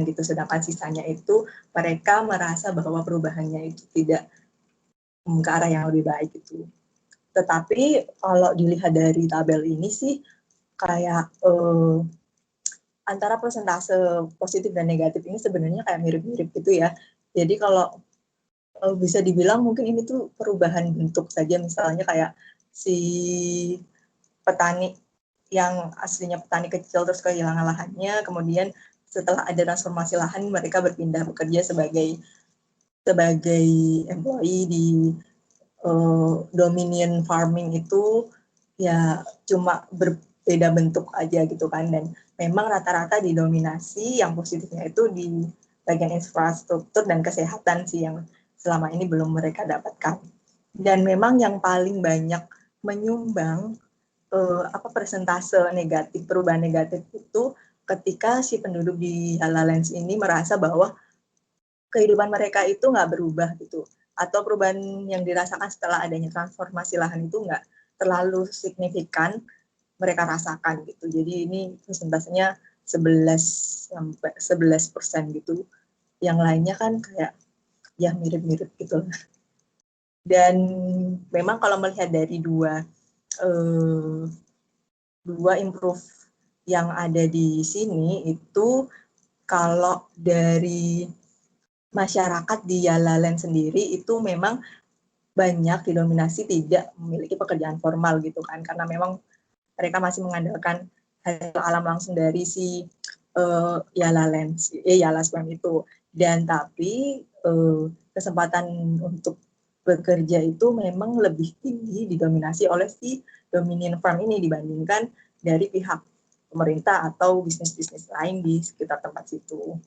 gitu, sedangkan sisanya itu mereka merasa bahwa perubahannya itu tidak ke arah yang lebih baik gitu. Tetapi kalau dilihat dari tabel ini sih kayak antara persentase positif dan negatif ini sebenarnya kayak mirip-mirip gitu ya. Jadi kalau bisa dibilang mungkin ini tuh perubahan bentuk saja, misalnya kayak si petani yang aslinya petani kecil terus kehilangan lahannya, kemudian setelah ada transformasi lahan mereka berpindah bekerja sebagai employee di dominion farming itu ya cuma berbeda bentuk aja gitu kan, dan memang rata-rata didominasi yang positifnya itu di bagian infrastruktur dan kesehatan sih yang selama ini belum mereka dapatkan. Dan memang yang paling banyak menyumbang persentase negatif, perubahan negatif itu ketika si penduduk di HalaLens ini merasa bahwa kehidupan mereka itu nggak berubah gitu, atau perubahan yang dirasakan setelah adanya transformasi lahan itu nggak terlalu signifikan mereka rasakan gitu. Jadi ini persentasenya 11% gitu. Yang lainnya kan kayak ya mirip-mirip gitu. Dan memang kalau melihat dari dua improve yang ada di sini itu, kalau dari masyarakat di Yalaland sendiri itu memang banyak didominasi tidak memiliki pekerjaan formal gitu kan, karena memang mereka masih mengandalkan hasil alam langsung dari si Yala Swam itu. Dan tapi kesempatan untuk bekerja itu memang lebih tinggi didominasi oleh si dominion farm ini dibandingkan dari pihak pemerintah atau bisnis-bisnis lain di sekitar tempat situ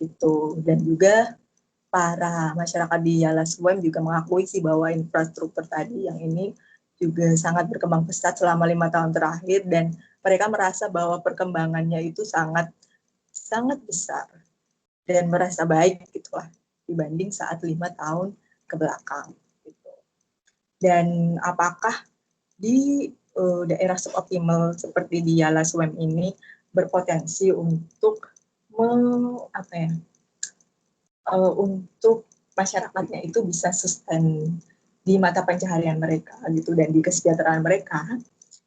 gitu. Dan juga para masyarakat di Yala Swam juga mengakui sih bahwa infrastruktur tadi yang ini juga sangat berkembang pesat selama 5 tahun terakhir, dan mereka merasa bahwa perkembangannya itu sangat besar dan merasa baik gitulah dibanding saat 5 tahun ke belakang. Gitu. Dan apakah di daerah suboptimal seperti di Yala Swam ini berpotensi untuk untuk masyarakatnya itu bisa sustain di mata pencaharian mereka gitu dan di kesejahteraan mereka?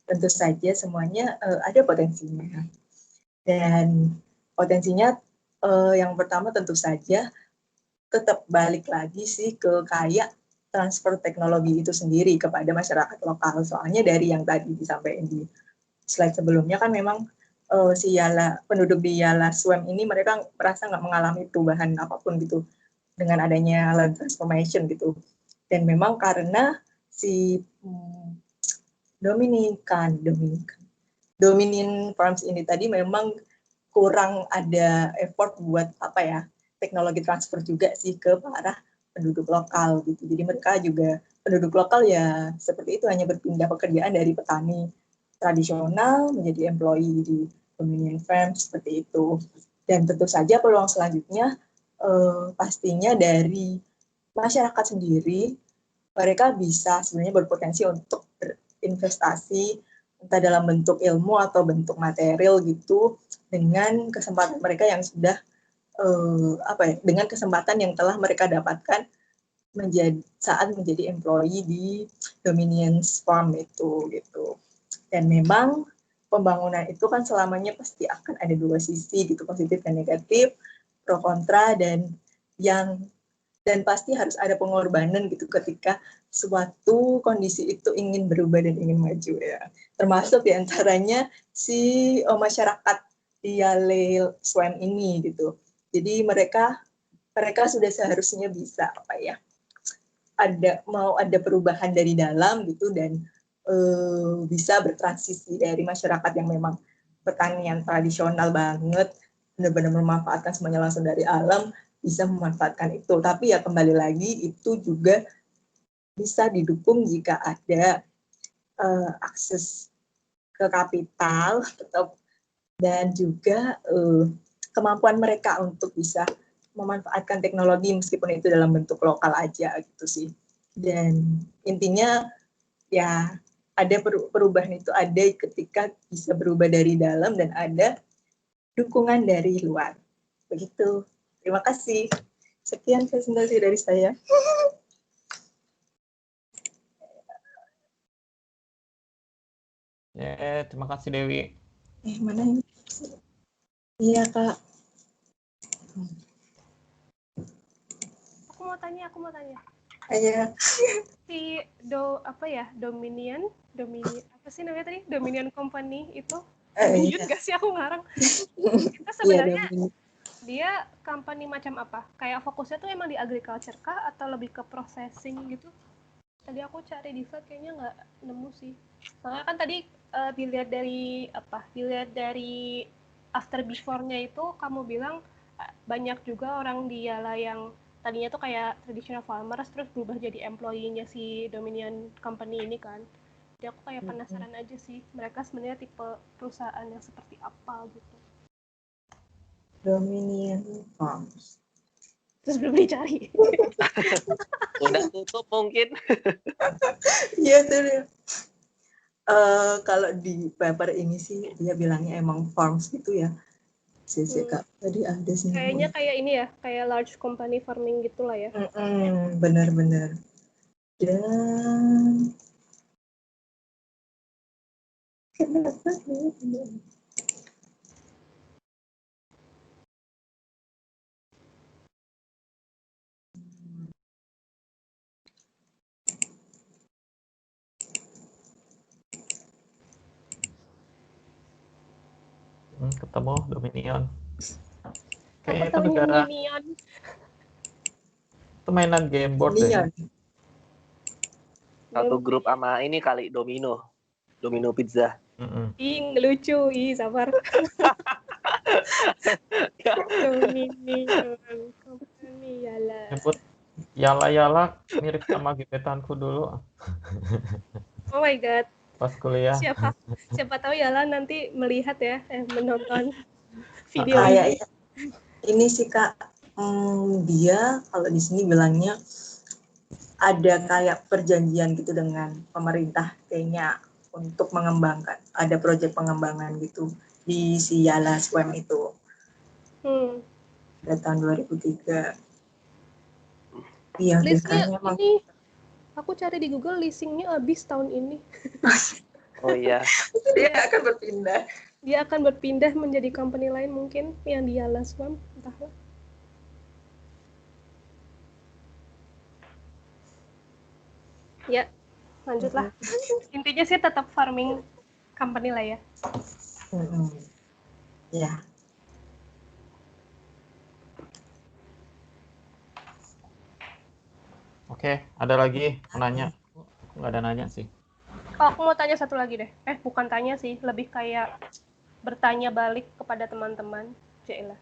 Tentu saja semuanya ada potensinya. Dan potensinya yang pertama tentu saja tetap balik lagi sih ke kayak transfer teknologi itu sendiri kepada masyarakat lokal. Soalnya dari yang tadi disampaikan di slide sebelumnya kan memang si penduduk di Yala Swam ini mereka merasa nggak mengalami perubahan apapun gitu dengan adanya land transformation gitu. Dan memang karena si Dominion Farms ini tadi memang kurang ada effort buat teknologi transfer juga sih ke para penduduk lokal gitu. Jadi mereka juga penduduk lokal ya seperti itu, hanya berpindah pekerjaan dari petani tradisional menjadi employee di Dominion Farms seperti itu. Dan tentu saja peluang selanjutnya pastinya dari masyarakat sendiri, mereka bisa sebenarnya berpotensi untuk berinvestasi entah dalam bentuk ilmu atau bentuk material gitu dengan kesempatan mereka yang sudah dengan kesempatan yang telah mereka dapatkan saat menjadi employee di Dominion Farm itu gitu. Dan memang pembangunan itu kan selamanya pasti akan ada dua sisi gitu, positif dan negatif, pro kontra, dan pasti harus ada pengorbanan gitu ketika suatu kondisi itu ingin berubah dan ingin maju ya. Termasuk diantaranya si masyarakat di Yala Swam ini gitu. Jadi mereka sudah seharusnya bisa ada perubahan dari dalam gitu dan bisa bertransisi dari masyarakat yang memang pertanian tradisional banget, benar-benar memanfaatkan semuanya langsung dari alam, bisa memanfaatkan itu. Tapi ya kembali lagi itu juga bisa didukung jika ada akses ke kapital tetap dan juga kemampuan mereka untuk bisa memanfaatkan teknologi meskipun itu dalam bentuk lokal aja gitu sih. Dan intinya ya ada perubahan itu ada ketika bisa berubah dari dalam dan ada dukungan dari luar. Begitu. Terima kasih. Sekian presentasi dari saya.
Ya, terima kasih Dewi.
Mana ini? Iya, Kak.
Aku mau tanya.
Iya.
Si Dominion apa sih namanya tadi? Dominion Company itu Dominion nggak sih aku ngarang? Itu sebenarnya dia company macam apa? Kayak fokusnya tuh emang di agriculture kah atau lebih ke processing gitu? Tadi aku cari di slide kayaknya nggak nemu sih. Soalnya kan tadi dilihat dari after before-nya itu kamu bilang banyak juga orang di Yala yang tadinya tuh kayak traditional farmers terus berubah jadi employee-nya si Dominion Company ini kan. Jadi aku kayak penasaran aja sih mereka sebenarnya tipe perusahaan yang seperti apa gitu.
Dominion Farms.
Terus belum dicari.
Udah tutup mungkin.
Iya tuh. Kalau di paper ini sih dia bilangnya emang farms gitu ya. Kak. Tadi ada sih.
Kayaknya kayak ini ya, kayak large company farming gitulah ya.
Benar-benar. Dan kenapa
Ketemu Dominion.
Kayaknya
itu negara
Dominion.
Itu mainan game board deh.
Satu grup sama ini kali Domino Pizza.
Ih, lucu, sabar. Dominion Company Yala.
Nyebut Yala mirip sama gebetanku dulu.
Oh my god.
Pas kuliah.
Siapa tahu Yala nanti melihat ya, menonton video
ini sih Kak, dia kalau di sini bilangnya ada kayak perjanjian gitu dengan pemerintah Kenya untuk mengembangkan, ada proyek pengembangan gitu di si Yala Swam itu pada tahun 2003. Iya,
Listnya
kayaknya emang
ini aku cari di Google, leasingnya habis tahun ini.
Oh iya.
dia akan berpindah.
Dia akan berpindah menjadi company lain mungkin yang di Yala Swam, entahlah. Ya, lanjutlah. Intinya sih tetap farming company lah ya.
Ya.
Oke, ada lagi mau nanya? Aku nggak ada nanya sih.
Oh, aku mau tanya satu lagi deh. Bukan tanya sih, lebih kayak bertanya balik kepada teman-teman. Jailah.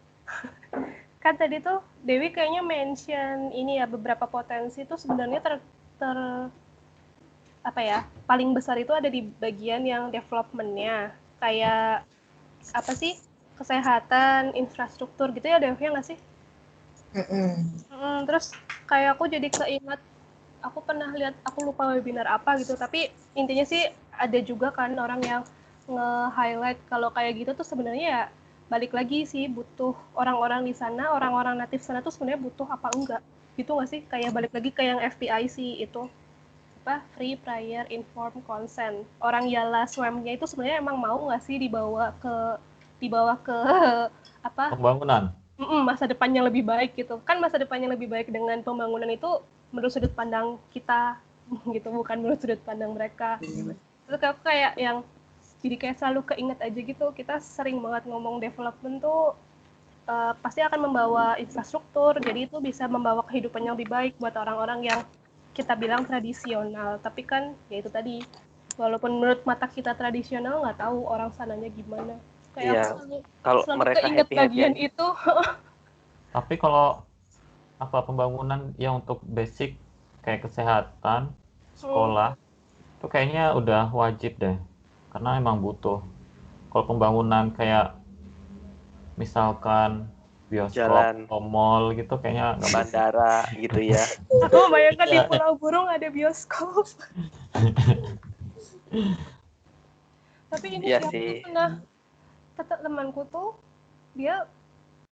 Kan tadi tuh Dewi kayaknya mention ini ya, beberapa potensi tuh sebenarnya apa ya, paling besar itu ada di bagian yang development-nya. Kayak apa sih? Kesehatan, infrastruktur gitu ya, Dewi, ya nggak sih? Terus kayak aku jadi keinget, aku pernah lihat, aku lupa webinar apa gitu, tapi intinya sih ada juga kan orang yang nge-highlight kalau kayak gitu tuh sebenarnya ya balik lagi sih, butuh orang-orang di sana, orang-orang natif sana tuh sebenarnya butuh apa enggak gitu nggak sih, kayak balik lagi ke yang FPIC itu apa, free prior informed consent. Orang Yala Swam-nya itu sebenarnya emang mau nggak sih dibawa ke apa
Pembangunan.
masa depan yang lebih baik gitu kan. Masa depan yang lebih baik dengan pembangunan itu menurut sudut pandang kita gitu, bukan menurut sudut pandang mereka. Terus aku kayak yang jadi kayak selalu keinget aja gitu, kita sering banget ngomong development tuh pasti akan membawa infrastruktur, jadi itu bisa membawa kehidupan yang lebih baik buat orang-orang yang kita bilang tradisional. Tapi kan ya itu tadi, walaupun menurut mata kita tradisional, nggak tahu orang sananya gimana. Kayak
Iya.
aku
Kalau
selalu
mereka
keinget bagian
happy-happy
itu.
Tapi kalau apa pembangunan yang untuk basic kayak kesehatan, sekolah, itu kayaknya udah wajib deh. Karena emang butuh. Kalau pembangunan kayak misalkan bioskop
jalan,
atau mall gitu kayaknya nggak butuh.
bandara gitu ya.
Aku bayangkan di
Iya.
Pulau Burung ada bioskop. Tapi ini
Iya
aku
sih.
pernah, temanku tuh dia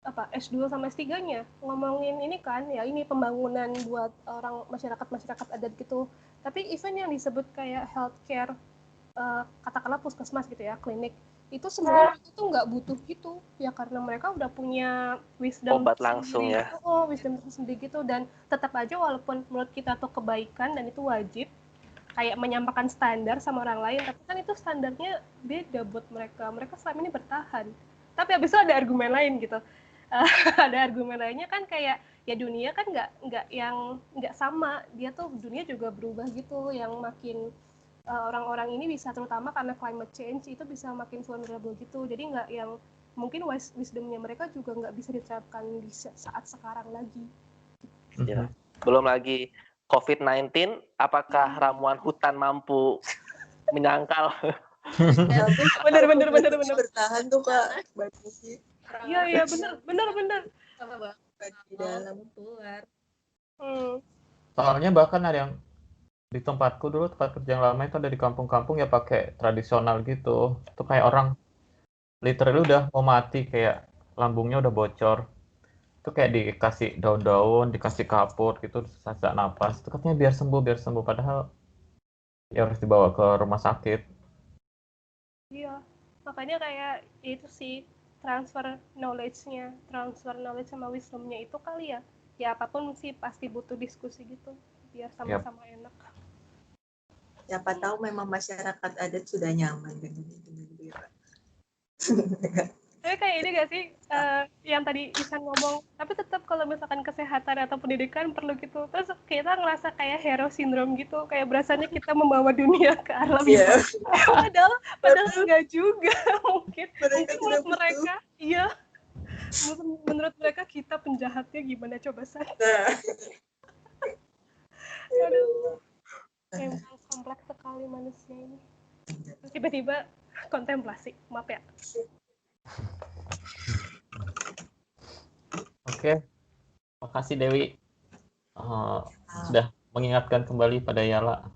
apa S2 sama S3-nya ngomongin ini kan, ya ini pembangunan buat orang masyarakat adat gitu. Tapi even yang disebut kayak healthcare, katakanlah puskesmas gitu ya, klinik, itu sebenarnya mereka tuh nggak butuh gitu ya, karena mereka udah punya wisdom
Obat langsung
sendiri,
ya.
wisdom sendiri gitu. Dan tetap aja walaupun menurut kita tuh kebaikan dan itu wajib, kayak menyampaikan standar sama orang lain, tapi kan itu standarnya beda buat mereka. Mereka selama ini bertahan, tapi habis itu ada argumen lain gitu. Ada argumen lainnya kan, kayak ya dunia kan nggak sama, dia tuh dunia juga berubah gitu, yang makin orang-orang ini bisa, terutama karena climate change, itu bisa makin vulnerable gitu. Jadi nggak yang mungkin wisdomnya mereka juga nggak bisa diterapkan di saat sekarang lagi.
Ya. Belum lagi COVID-19, apakah ramuan hutan mampu menyangkal?
Bener.
Bertahan tuh Kak, banyak sih.
Iya bener.
Sama banget
Di dalam.
keluar.
Soalnya bahkan ada yang di tempatku dulu, tempat kerja yang lama itu ada di kampung-kampung ya pakai tradisional gitu. Itu kayak orang literally udah mau mati, kayak lambungnya udah bocor. Itu kayak dikasih daun-daun, dikasih kapur gitu, sesak napas. Itu katanya biar sembuh. Padahal ya harus dibawa ke rumah sakit.
Iya, makanya kayak itu sih, transfer knowledge sama wisdomnya itu kali ya. Ya apapun sih pasti butuh diskusi gitu, biar sama-sama enak.
Siapa tahu memang masyarakat adat sudah nyaman dengan itu.
Tapi kayak ini gak sih, yang tadi Isan ngomong, tapi tetap kalau misalkan kesehatan atau pendidikan perlu gitu. Terus kita ngerasa kayak hero syndrome gitu, kayak berasanya kita membawa dunia ke arah lebih baik. Padahal enggak juga. Mungkin menurut mereka, iya. Menurut mereka kita penjahatnya, gimana coba San? Aduh, memang kompleks sekali manusia ini. Tiba-tiba kontemplasi, maaf ya.
Oke, makasih Dewi. Sudah mengingatkan kembali pada Yala.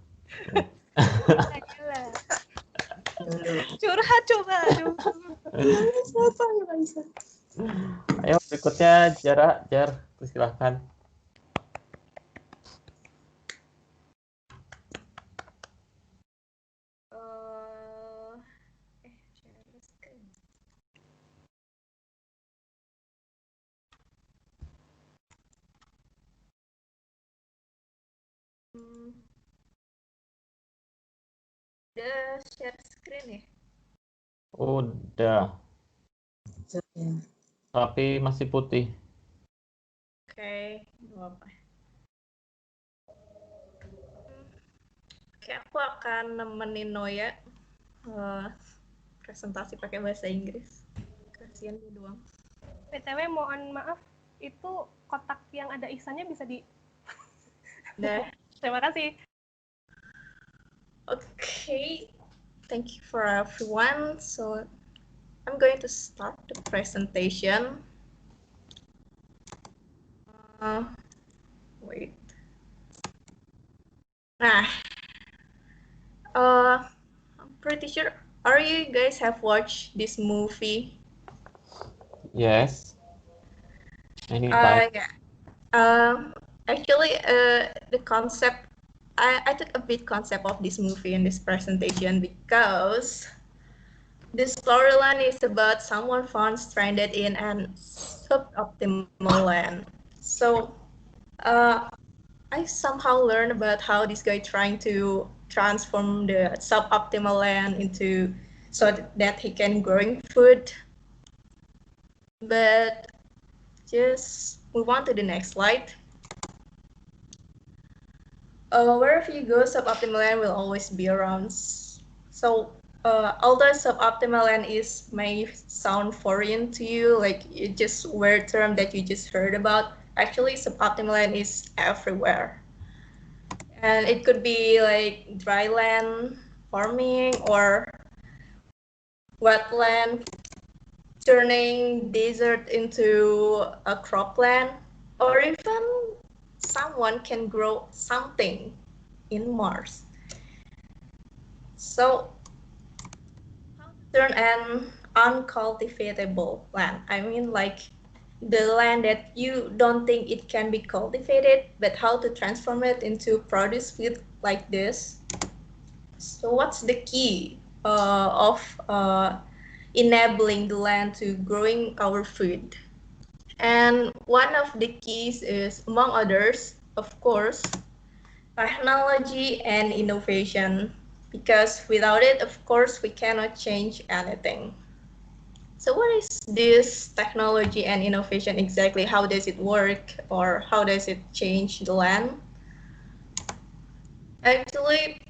Gila. Curhat coba. Aduh.
Siapa yang bisa?
Ayo berikutnya Jar, silahkan.
Share screen. Udah share screen ya?
Udah, tapi masih putih.
Oke, nggak apa. Oke, aku akan nemenin Noya presentasi pakai bahasa Inggris. Kasihan dia doang.
PTW mohon maaf, itu kotak yang ada ihsannya bisa di...
Dah.
Terima kasih.
Okay, thank you for everyone. So I'm going to start the presentation. Wait. Nah, I'm pretty sure. Are you guys have watched this movie?
Yes. Anytime.
Yeah. Actually, the concept. I took a bit concept of this movie in this presentation because the storyline is about someone found stranded in an suboptimal land. So, I somehow learned about how this guy trying to transform the suboptimal land into so that he can growing food. But just move on to the next slide. Wherever you go, suboptimal land will always be around. So although suboptimal land may sound foreign to you, like it's just weird term that you just heard about, actually suboptimal land is everywhere. And it could be like dry land farming or wetland turning desert into a cropland, or even someone can grow something in Mars. So, how to turn an uncultivatable land? I mean, like the land that you don't think it can be cultivated, but how to transform it into produce food like this. So, what's the key of enabling the land to growing our food? And one of the keys is, among others, of course, technology and innovation, because without it, of course, we cannot change anything. So what is this technology and innovation exactly? How does it work, or how does it change the land? Actually,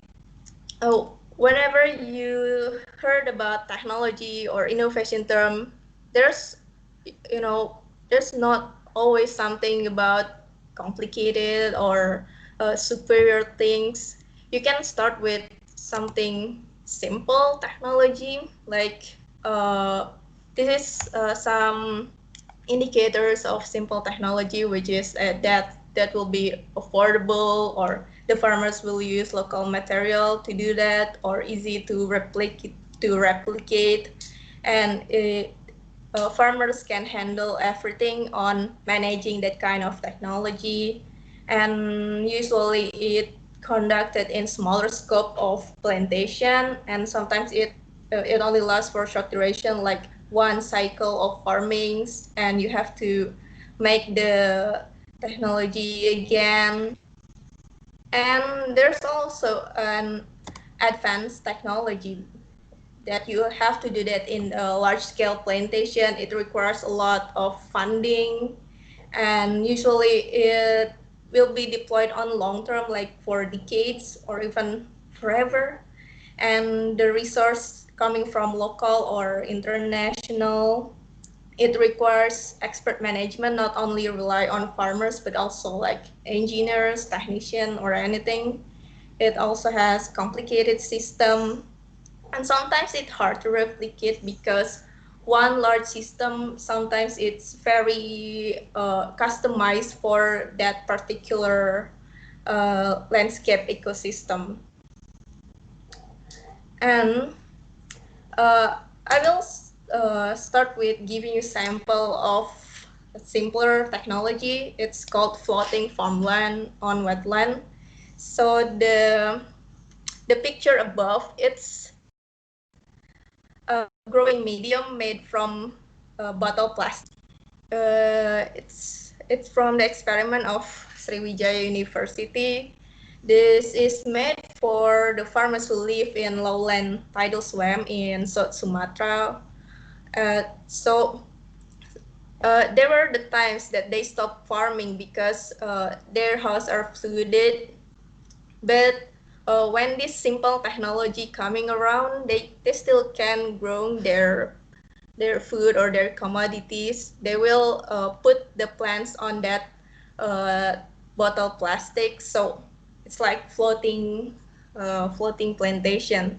whenever you heard about technology or innovation term, there's, there's not always something about complicated or superior things. You can start with something simple technology, like this is some indicators of simple technology, which is that will be affordable, or the farmers will use local material to do that, or easy to replicate, and farmers can handle everything on managing that kind of technology, and usually it conducted in smaller scope of plantation, and sometimes it only lasts for a short duration, like one cycle of farmings, and you have to make the technology again. And there's also an advanced technology that you have to do that in a large scale plantation. It requires a lot of funding, and usually it will be deployed on long term, like for decades or even forever. And the resource coming from local or international, it requires expert management, not only rely on farmers, but also like engineers, technician, or anything. It also has complicated system, and sometimes it's hard to replicate because one large system, sometimes it's very customized for that particular landscape ecosystem. And I will start with giving you sample of a simpler technology. It's called floating farmland on wetland. So the picture above, it's a growing medium made from bottle plastic. It's from the experiment of Sriwijaya University. This is made for the farmers who live in lowland tidal swamp in South Sumatra. There were the times that they stopped farming because their houses are flooded. But when this simple technology coming around, they still can grow their food or their commodities. They will put the plants on that bottle plastic, so it's like floating plantation.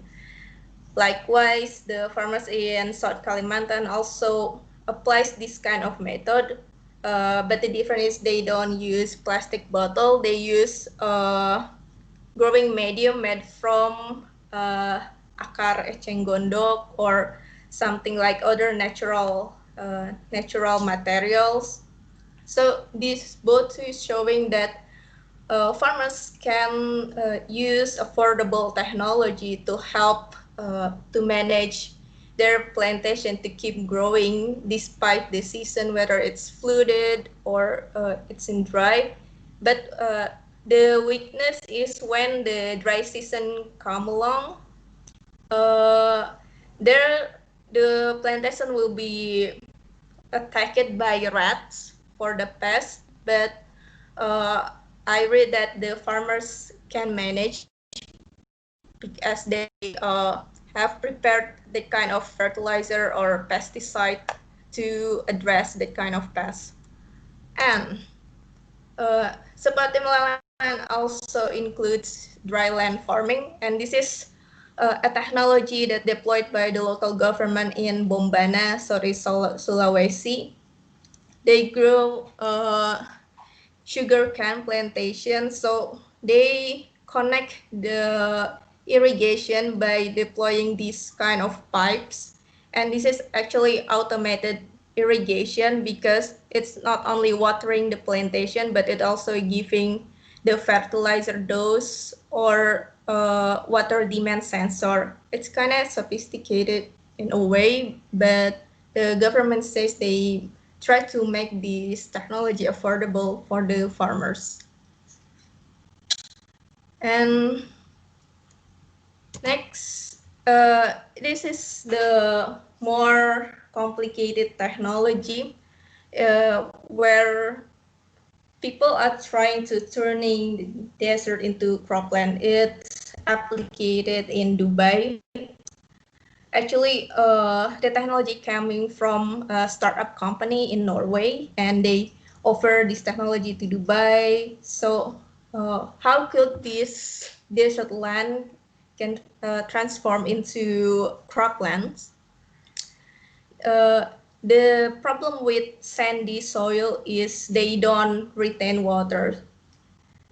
Likewise, the farmers in South Kalimantan also applies this kind of method, but the difference is they don't use plastic bottle. They use growing medium made from akar eceng gondok or something like other natural materials. So this both is showing that farmers can use affordable technology to help to manage their plantation to keep growing despite the season, whether it's flooded or it's in dry. But the weakness is when the dry season come along, the plantation will be attacked by rats for the pest, but I read that the farmers can manage because they have prepared the kind of fertilizer or pesticide to address the kind of pest. And Seperti Melawan also includes dryland farming, and this is a technology that deployed by the local government in Bombana, Sulawesi. They grow sugarcane plantation, so they connect the irrigation by deploying these kind of pipes, and this is actually automated irrigation because it's not only watering the plantation, but it also giving the fertilizer dose or water demand sensor. It's kind of sophisticated in a way, but the government says they try to make this technology affordable for the farmers. And next, this is the more complicated technology where people are trying to turning the desert into cropland. It's applicated in Dubai. Actually, the technology coming from a startup company in Norway, and they offer this technology to Dubai. So, how could this desert land can transform into croplands? The problem with sandy soil is they don't retain water.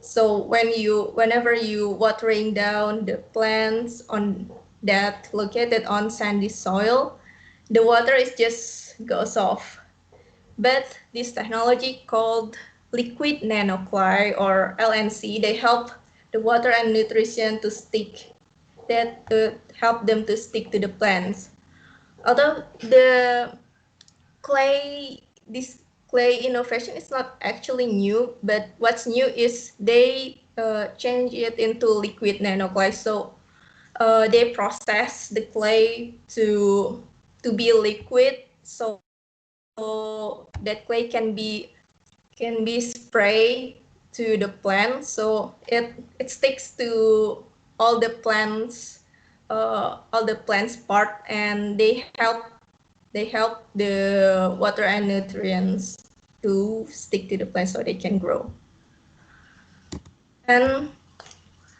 So whenever you watering down the plants on that located on sandy soil, the water is just goes off. But this technology called liquid nanoclay or LNC, they help the water and nutrition to stick, that help them to stick to the plants. Although this clay innovation is not actually new, but what's new is they change it into liquid nanoclay. So they process the clay to be liquid, so that clay can be sprayed to the plant, so it sticks to all the plants part, and they help the water and nutrients to stick to the plant so they can grow. And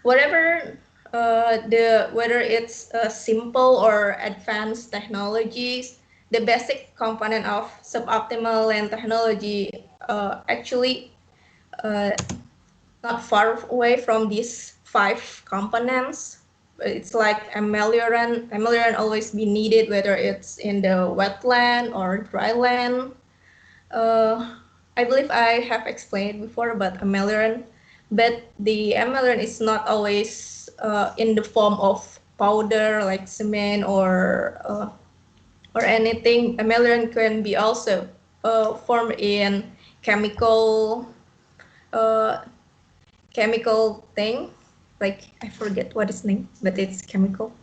whatever whether it's simple or advanced technologies, the basic component of suboptimal land technology actually not far away from these 5 components. It's like ameliorant always be needed, whether it's in the wetland or dry land. I believe I have explained before about ameliorant, but the ameliorant is not always in the form of powder like cement or anything. Ameliorant can be also formed in chemical uh, chemical thing, like I forget what its name, but it's chemical.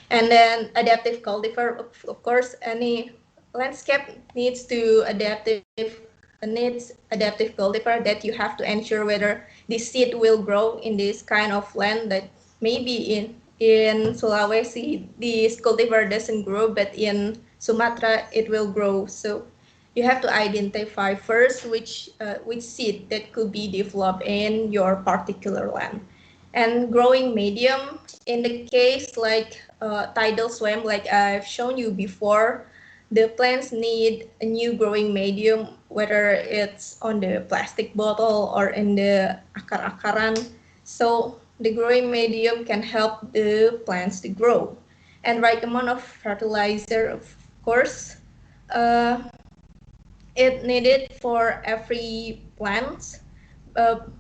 And then adaptive cultivar, of course, any landscape needs adaptive cultivar that you have to ensure whether the seed will grow in this kind of land that maybe in Sulawesi this cultivar doesn't grow, but in Sumatra it will grow. So you have to identify first which seed that could be developed in your particular land. And growing medium, in the case like tidal swamp, like I've shown you before, the plants need a new growing medium, whether it's on the plastic bottle or in the akar-akaran. So the growing medium can help the plants to grow. And right amount of fertilizer, of course, it needed for every plant.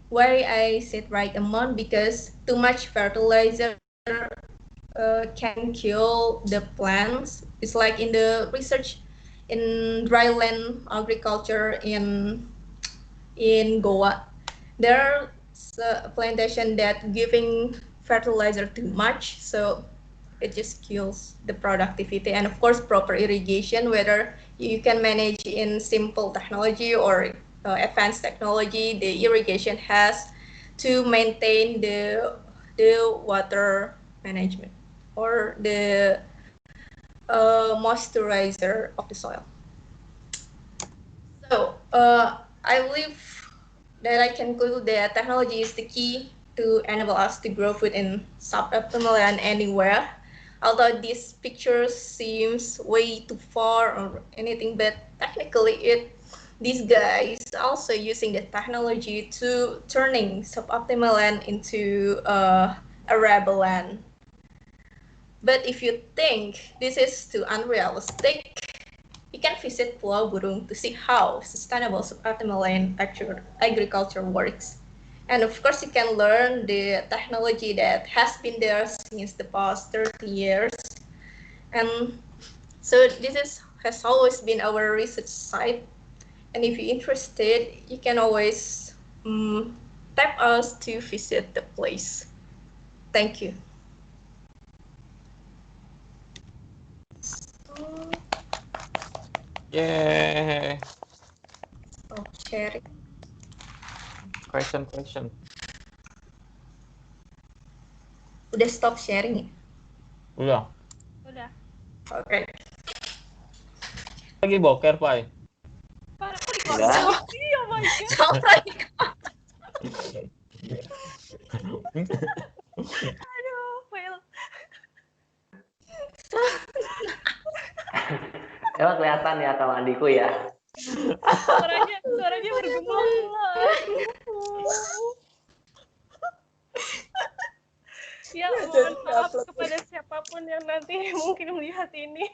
Why I said right amount, because too much fertilizer can kill the plants. It's like in the research in dryland agriculture in Goa, there's a plantation that giving fertilizer too much, so it just kills the productivity. And of course, proper irrigation, whether you can manage in simple technology or advanced technology, the irrigation has to maintain the water management or the moisturizer of the soil. So I believe that I can conclude that technology is the key to enable us to grow food in suboptimal land anywhere. Although this picture seems way too far or anything, but technically these guys also using the technology to turning suboptimal land into arable land. But if you think this is too unrealistic, you can visit Pulau Burung to see how sustainable suboptimal land agriculture works. And of course, you can learn the technology that has been there since the past 30 years. And so has always been our research site. And if you're interested, you can always tap us to visit the place. Thank you.
Yay.
Stop sharing.
Question.
Udah stop sharing ya?
Udah.
Udah.
Oke.
Lagi boker, Pai.
Pak, aku di
Enggak.
oh my god.
Sorry.
Aduh, fail.
Emang kelihatan ya kalau Andiku ya.
Suaranya bergema lah. Ya, mohon maaf kepada siapapun yang nanti mungkin melihat ini.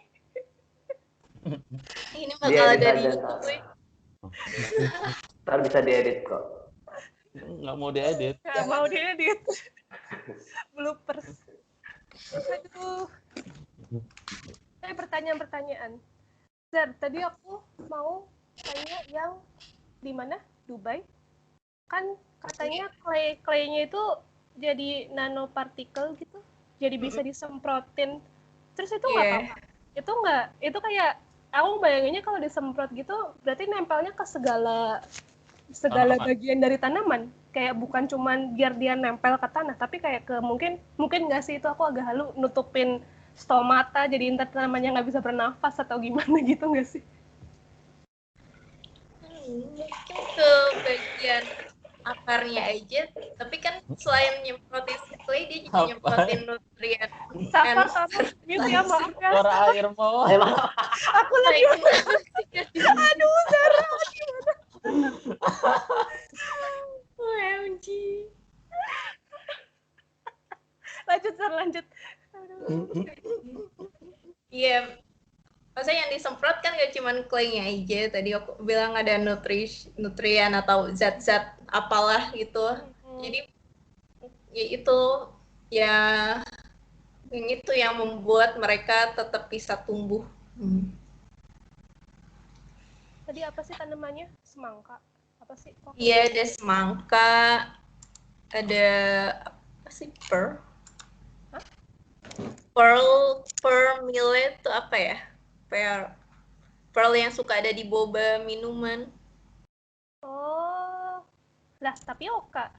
Ini bakal ada di YouTube.
Ntar bisa diedit kok.
Nggak mau diedit.
Nggak mau diedit. Bloopers. Aduh. Pertanyaan. Zar, tadi aku mau tanya yang di mana? Dubai? Kan katanya clay-nya itu jadi nanopartikel gitu. Jadi bisa disemprotin. Terus itu nggak apa-apa? Itu kayak aku bayanginnya kalau disemprot gitu berarti nempelnya ke segala bagian dari tanaman. Kayak bukan cuman biar dia nempel ke tanah, tapi kayak ke mungkin nggak sih, itu aku agak halu, nutupin stomata jadi ntar tanamannya nggak bisa bernafas atau gimana gitu nggak sih?
Mungkin ke bagian akarnya aja, tapi kan selain nyemprotin clay, dia juga nyemprotin nutrien.
Sabar, gitu ya, maaf ya.
Suara air mau.
Aku lagi aduh, Zara, gimana?
OMG.
lanjut. Aduh.
Iya, maksudnya yang disemprot kan gak cuma clay-nya aja. Tadi aku bilang ada nutrien atau zat-zat apalah gitu. Jadi ya itu ya yang itu yang membuat mereka tetap bisa tumbuh.
Tadi apa sih tanamannya? Semangka. Apa sih? Kok
Iya, ada semangka, ada apa sih pearl?
Hah?
Pearl millet itu apa ya? Pearl yang suka ada di boba minuman.
Oh. Lah, tapioka.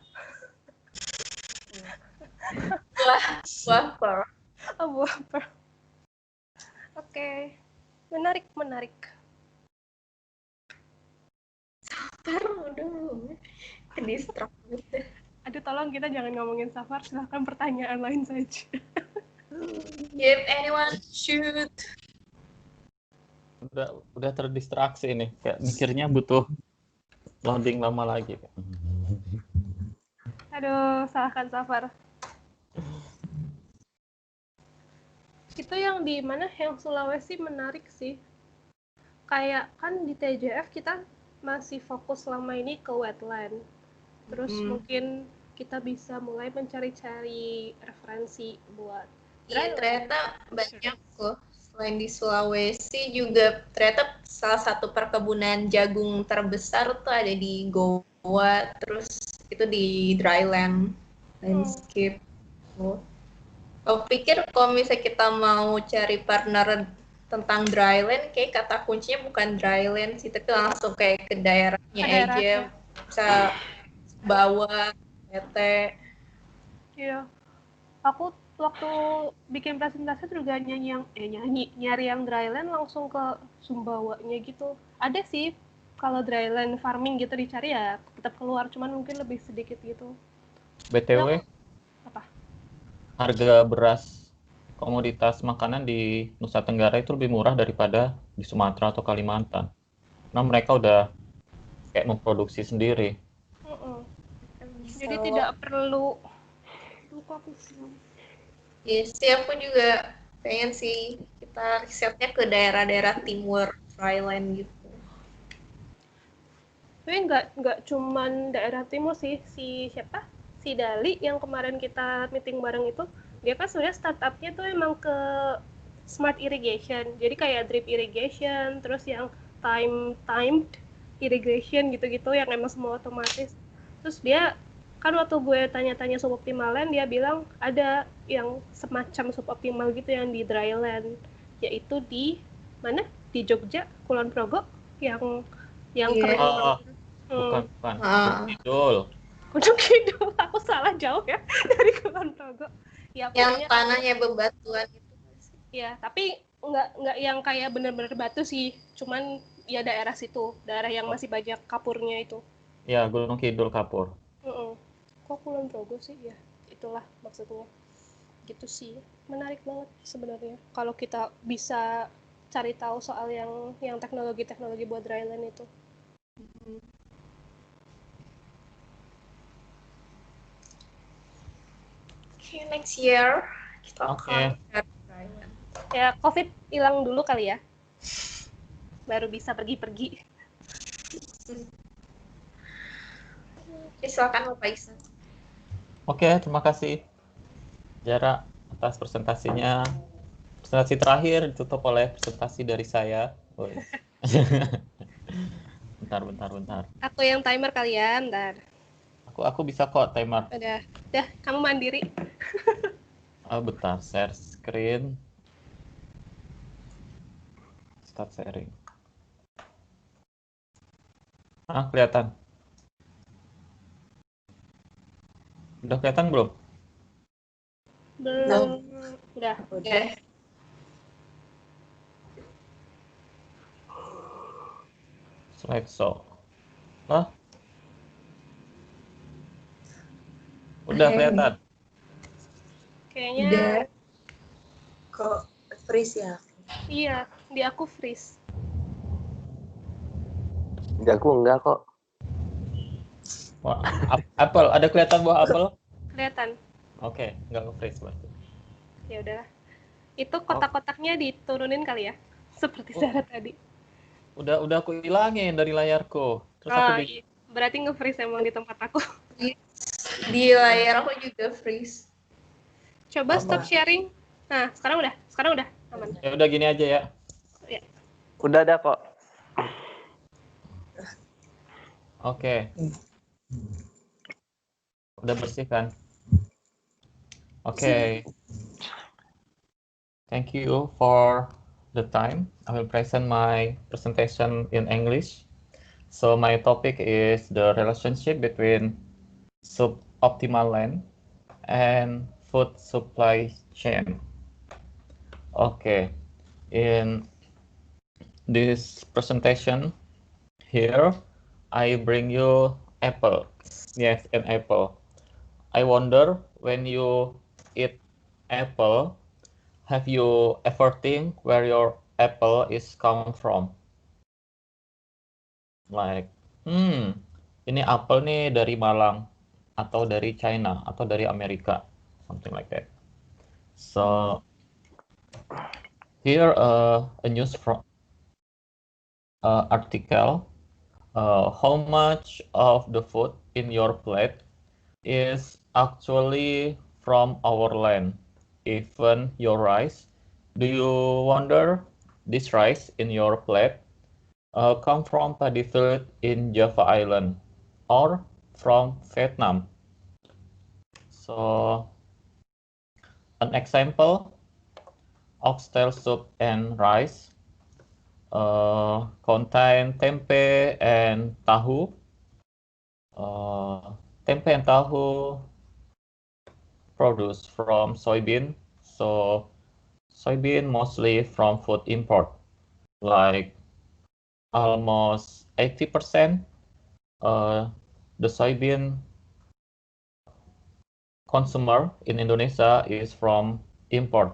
Buah pearl.
Oh, buah pearl. Oke. Menarik.
Udah ke-distract gitu.
Aduh, tolong kita jangan ngomongin safar, silahkan pertanyaan lain saja.
If anyone shoot.
Udah terdistraksi nih, kayak mikirnya butuh loading lama lagi.
Aduh, salahkan safar. Itu yang di mana? Yang Sulawesi menarik sih. Kayak kan di TJF kita masih fokus selama ini ke wetland. Terus mungkin kita bisa mulai mencari-cari referensi buat
Iya, ternyata banyak loh. Selain di Sulawesi juga ternyata salah satu perkebunan jagung terbesar tuh ada di Goa, terus itu di dryland landscape. Aku pikir kalau misalnya kita mau cari partner tentang dryland, kayak kata kuncinya bukan dryland sih, tapi langsung kayak ke daerahnya aja, bisa bawa tete.
Iya. Aku waktu bikin presentasi juga nyari yang dryland langsung ke Sumbawanya gitu. Ada sih kalau dryland farming gitu dicari ya tetap keluar, cuman mungkin lebih sedikit gitu.
BTW,
Apa?
harga beras komoditas makanan di Nusa Tenggara itu lebih murah daripada di Sumatera atau Kalimantan. Karena mereka udah kayak memproduksi sendiri.
Jadi tidak perlu.
Iya sih, aku juga pengen sih kita risetnya ke daerah-daerah timur dryland gitu.
Tapi nggak cuman daerah timur sih, si Dali yang kemarin kita meeting bareng itu, dia kan sebenarnya startupnya tuh emang ke smart irrigation, jadi kayak drip irrigation, terus yang timed irrigation gitu-gitu yang emang semua otomatis. Terus dia kan waktu gue tanya-tanya suboptimalan, dia bilang ada yang semacam suboptimal gitu yang di dryland, yaitu di mana? Di Jogja, Kulon Progo, yang kering.
Bukan. Kidul.
Gunung Kidul, aku salah jauh ya dari Kulon Progo. Ya,
yang
pokoknya,
tanahnya bebatuan itu.
ya, tapi nggak yang kayak bener-bener batu sih, cuman ya daerah situ, daerah yang masih banyak kapurnya itu.
Ya, Gunung Kidul kapur.
Kok Kulon Progo sih? Ya, itulah maksudnya. Gitu sih, menarik banget sebenarnya. Kalau kita bisa cari tahu soal yang teknologi buat dryland itu.
Okay, next year kita
Oke.
akan dryland.
Ya, COVID hilang dulu kali ya, baru bisa pergi-pergi.
Silakan Bapak Iksan.
Oke, terima kasih Jara atas presentasinya. Presentasi terakhir ditutup oleh presentasi dari saya. Bentar.
Aku yang timer kali ya, bentar.
Aku bisa kok timer.
Udah, kamu mandiri.
Bentar, share screen. Start sharing. Kelihatan. Udah kelihatan belum?
Belum. Udah.
Slideshow. Udah kelihatan.
Kayaknya
Kok freeze ya?
iya, di aku freeze.
Di aku enggak kok.
Wah, apel, ada kelihatan buah apel?
Kelihatan.
Oke, nggak nge-freeze berarti.
Ya udah. Itu kotak-kotaknya diturunin kali ya, seperti
Oh.
syarat tadi.
Udah aku hilangin dari layarku. Terus aku
Oh, iya. Berarti nge-freeze emang di tempat aku.
Di layar aku juga freeze.
Coba
Sama.
stop sharing. Nah, sekarang udah aman.
Ya udah gini aja ya.
Ya.
Udah ada kok.
Oke. Udah bersih kan? Oke. Thank you for the time. I will present my presentation in English. So my topic is the relationship between suboptimal land and food supply chain. Okay. In this presentation here, I bring you apple. Yes, an apple. I wonder when you eat apple, have you ever think where your apple is come from? Like, ini apel nih dari Malang, atau dari China, atau dari Amerika, something like that. So here a news from article. How much of the food in your plate is actually from our land? Even your rice. Do you wonder this rice in your plate come from paddy field in Java Island or from Vietnam? So an example, oxtail soup and rice contain tempe and tahu. Tempe and tahu produced from soybean. So soybean mostly from food import, like almost 80% the soybean consumer in Indonesia is from import.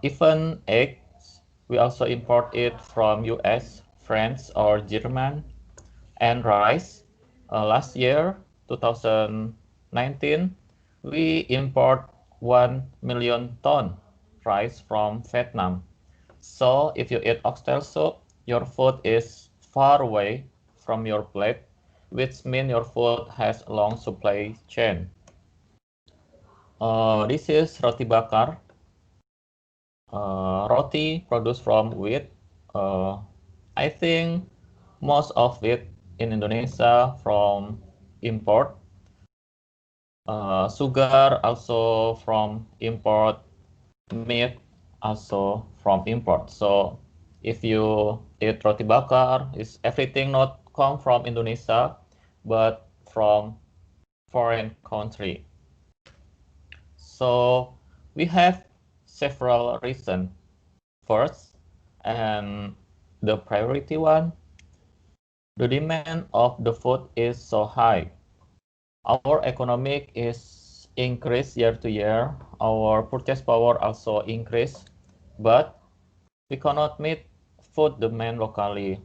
Even eggs, we also import it from US, France, or German. And rice, last year, 2019, we import 1 million ton rice from Vietnam. So if you eat oxtail soup, your food is far away from your plate, which means your food has a long supply chain. This is roti bakar. Roti produced from wheat. I think most of it in Indonesia from import. Sugar also from import. Meat also from import. So if you eat roti bakar, is everything not come from Indonesia, but from foreign country. So we have several reasons. First, and the priority one, the demand of the food is so high. Our economic is increased year to year. Our purchase power also increased, but we cannot meet food demand locally,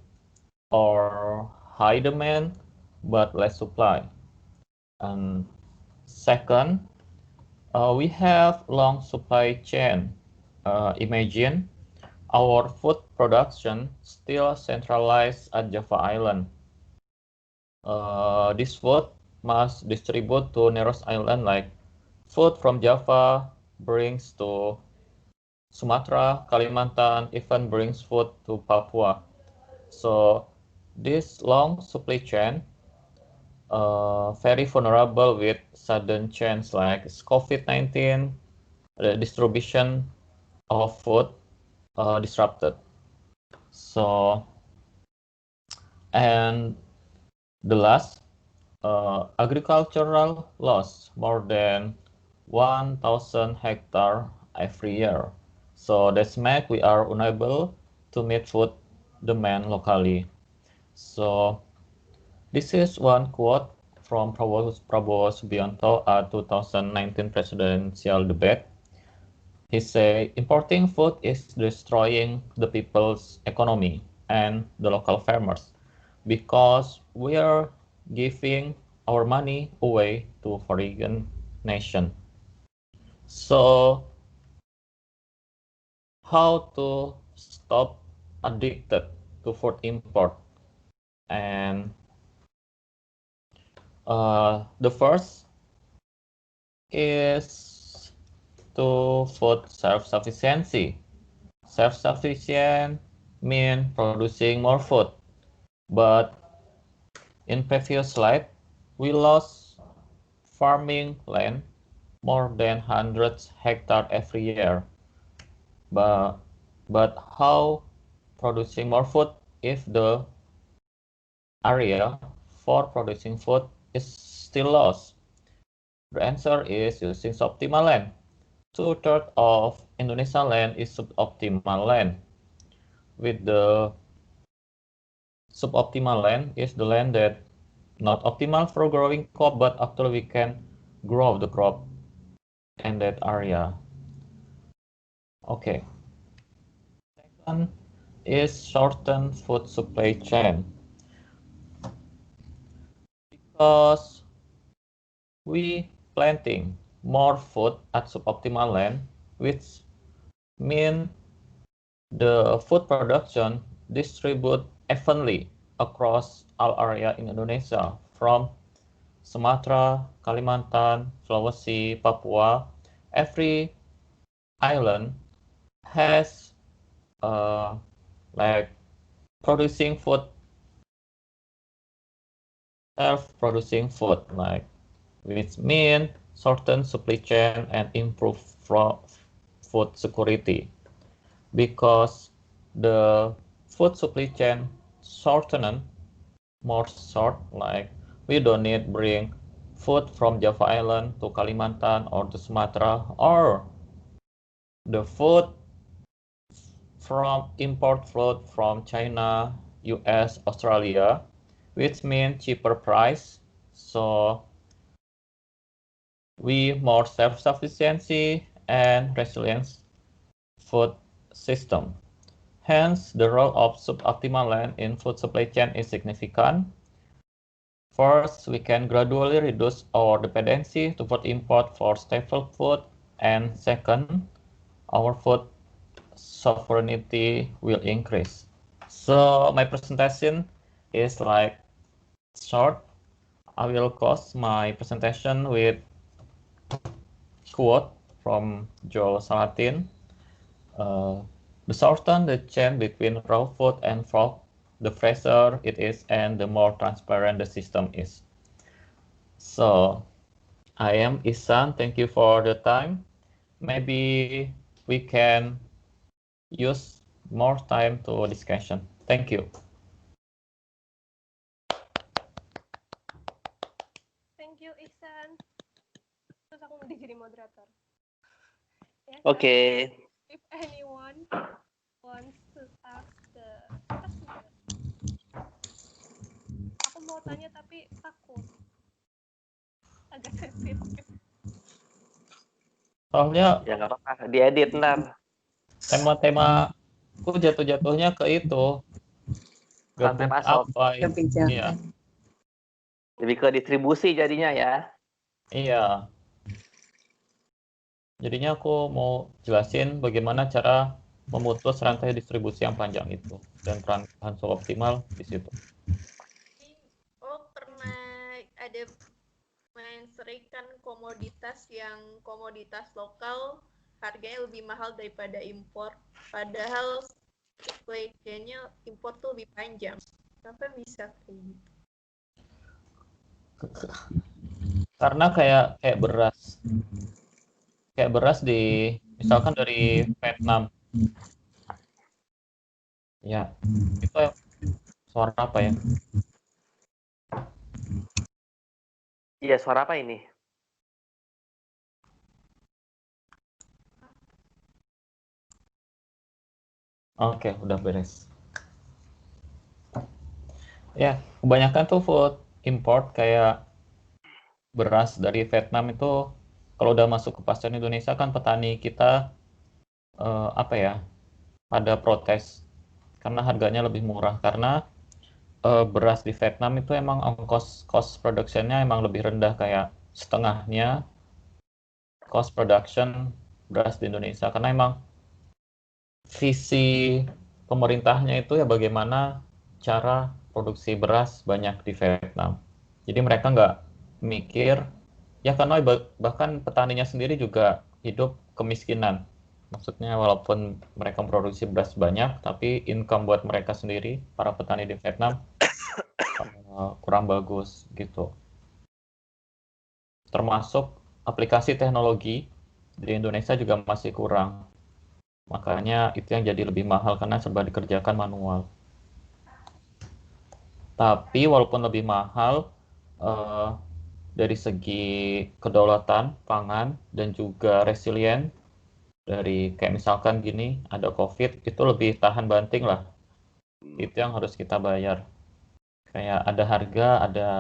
or high demand but less supply. And second, we have long supply chain. Imagine our food production still centralized at Java Island. This food must distribute to Neros Island, like food from Java brings to Sumatra, Kalimantan, even brings food to Papua. So this long supply chain very vulnerable with sudden change like COVID-19, the distribution of food disrupted. So, and the last, agricultural loss more than 1,000 hectares every year. So that's make we are unable to meet food demand locally. So this is one quote from Prabowo Subianto at 2019 presidential debate. He said, importing food is destroying the people's economy and the local farmers because we are giving our money away to foreign nation. So, how to stop addicted to food import? And the first is to food self-sufficiency. Self-sufficient means producing more food, but in previous slide, we lost farming land more than 100 hectares every year. But how producing more food if the area for producing food is still lost? The answer is using suboptimal land. 2/3 of Indonesia land is suboptimal land. With the suboptimal land is the land that not optimal for growing crop, but actually we can grow the crop in that area. Okay. Second is shorten food supply chain. Because we planting more food at suboptimal land, which mean the food production distribute evenly across all area in Indonesia, from Sumatra, Kalimantan, Sulawesi, Papua. Every island has like producing food, self-producing food, like which mean shorten supply chain and improve food security. Because the food supply chain shortened more short, like we don't need bring food from Java Island to Kalimantan or to Sumatra, or the food from import food from China, US, Australia, which means cheaper price. So we more self-sufficiency and resilience food system. Hence, the role of suboptimal land in food supply chain is significant. First, we can gradually reduce our dependency to food import for staple food, and second, our food sovereignty will increase. So my presentation is like short. I will close my presentation with quote from Joel Salatin. The shorten the chain between raw food and frog, the fresher it is and the more transparent the system is. So I am Isan. Thank you for the time. Maybe we can use more time to discussion. Thank you.
Thank you, Ihsan. Terus aku mau jadi moderator. Ya, kan?
Oke.
If anyone wants to ask the question. Aku mau tanya tapi takut. Agak sensitif.
Soalnya
Ya nggak apa-apa, diedit ntar.
tema-tema aku jatuh-jatuhnya ke itu. Gak
Konsep
punya
ASOP.
apa. Iya.
Kebijakan.
Lebih ke distribusi jadinya ya.
Iya. Jadinya aku mau jelasin bagaimana cara memutus rantai distribusi yang panjang itu dan peran Hanso optimal di situ.
Oh, pernah ada menseraikan komoditas yang komoditas lokal harganya lebih mahal daripada impor, padahal supply chain-nya impor tuh lebih panjang. Kenapa bisa kayak gitu?
Karena kayak beras. Kayak beras misalkan dari Vietnam. Ya, itu suara apa ya?
Iya, suara apa ini?
Oke, udah beres. Ya, kebanyakan tuh food import kayak beras dari Vietnam itu kalau udah masuk ke pasar Indonesia kan petani kita ada protes karena harganya lebih murah, karena beras di Vietnam itu emang cost production-nya emang lebih rendah, kayak setengahnya cost production beras di Indonesia, karena emang visi pemerintahnya itu ya bagaimana cara produksi beras banyak di Vietnam. Jadi mereka nggak mikir, ya karena bahkan petaninya sendiri juga hidup kemiskinan. Maksudnya walaupun mereka produksi beras banyak, tapi income buat mereka sendiri, para petani di Vietnam, kurang bagus gitu. Termasuk aplikasi teknologi di Indonesia juga masih kurang. Makanya itu yang jadi lebih mahal karena serba dikerjakan manual. Tapi walaupun lebih mahal, dari segi kedaulatan pangan dan juga resilient, dari kayak misalkan gini, ada COVID, itu lebih tahan banting lah. Itu yang harus kita bayar. Kayak ada harga, ada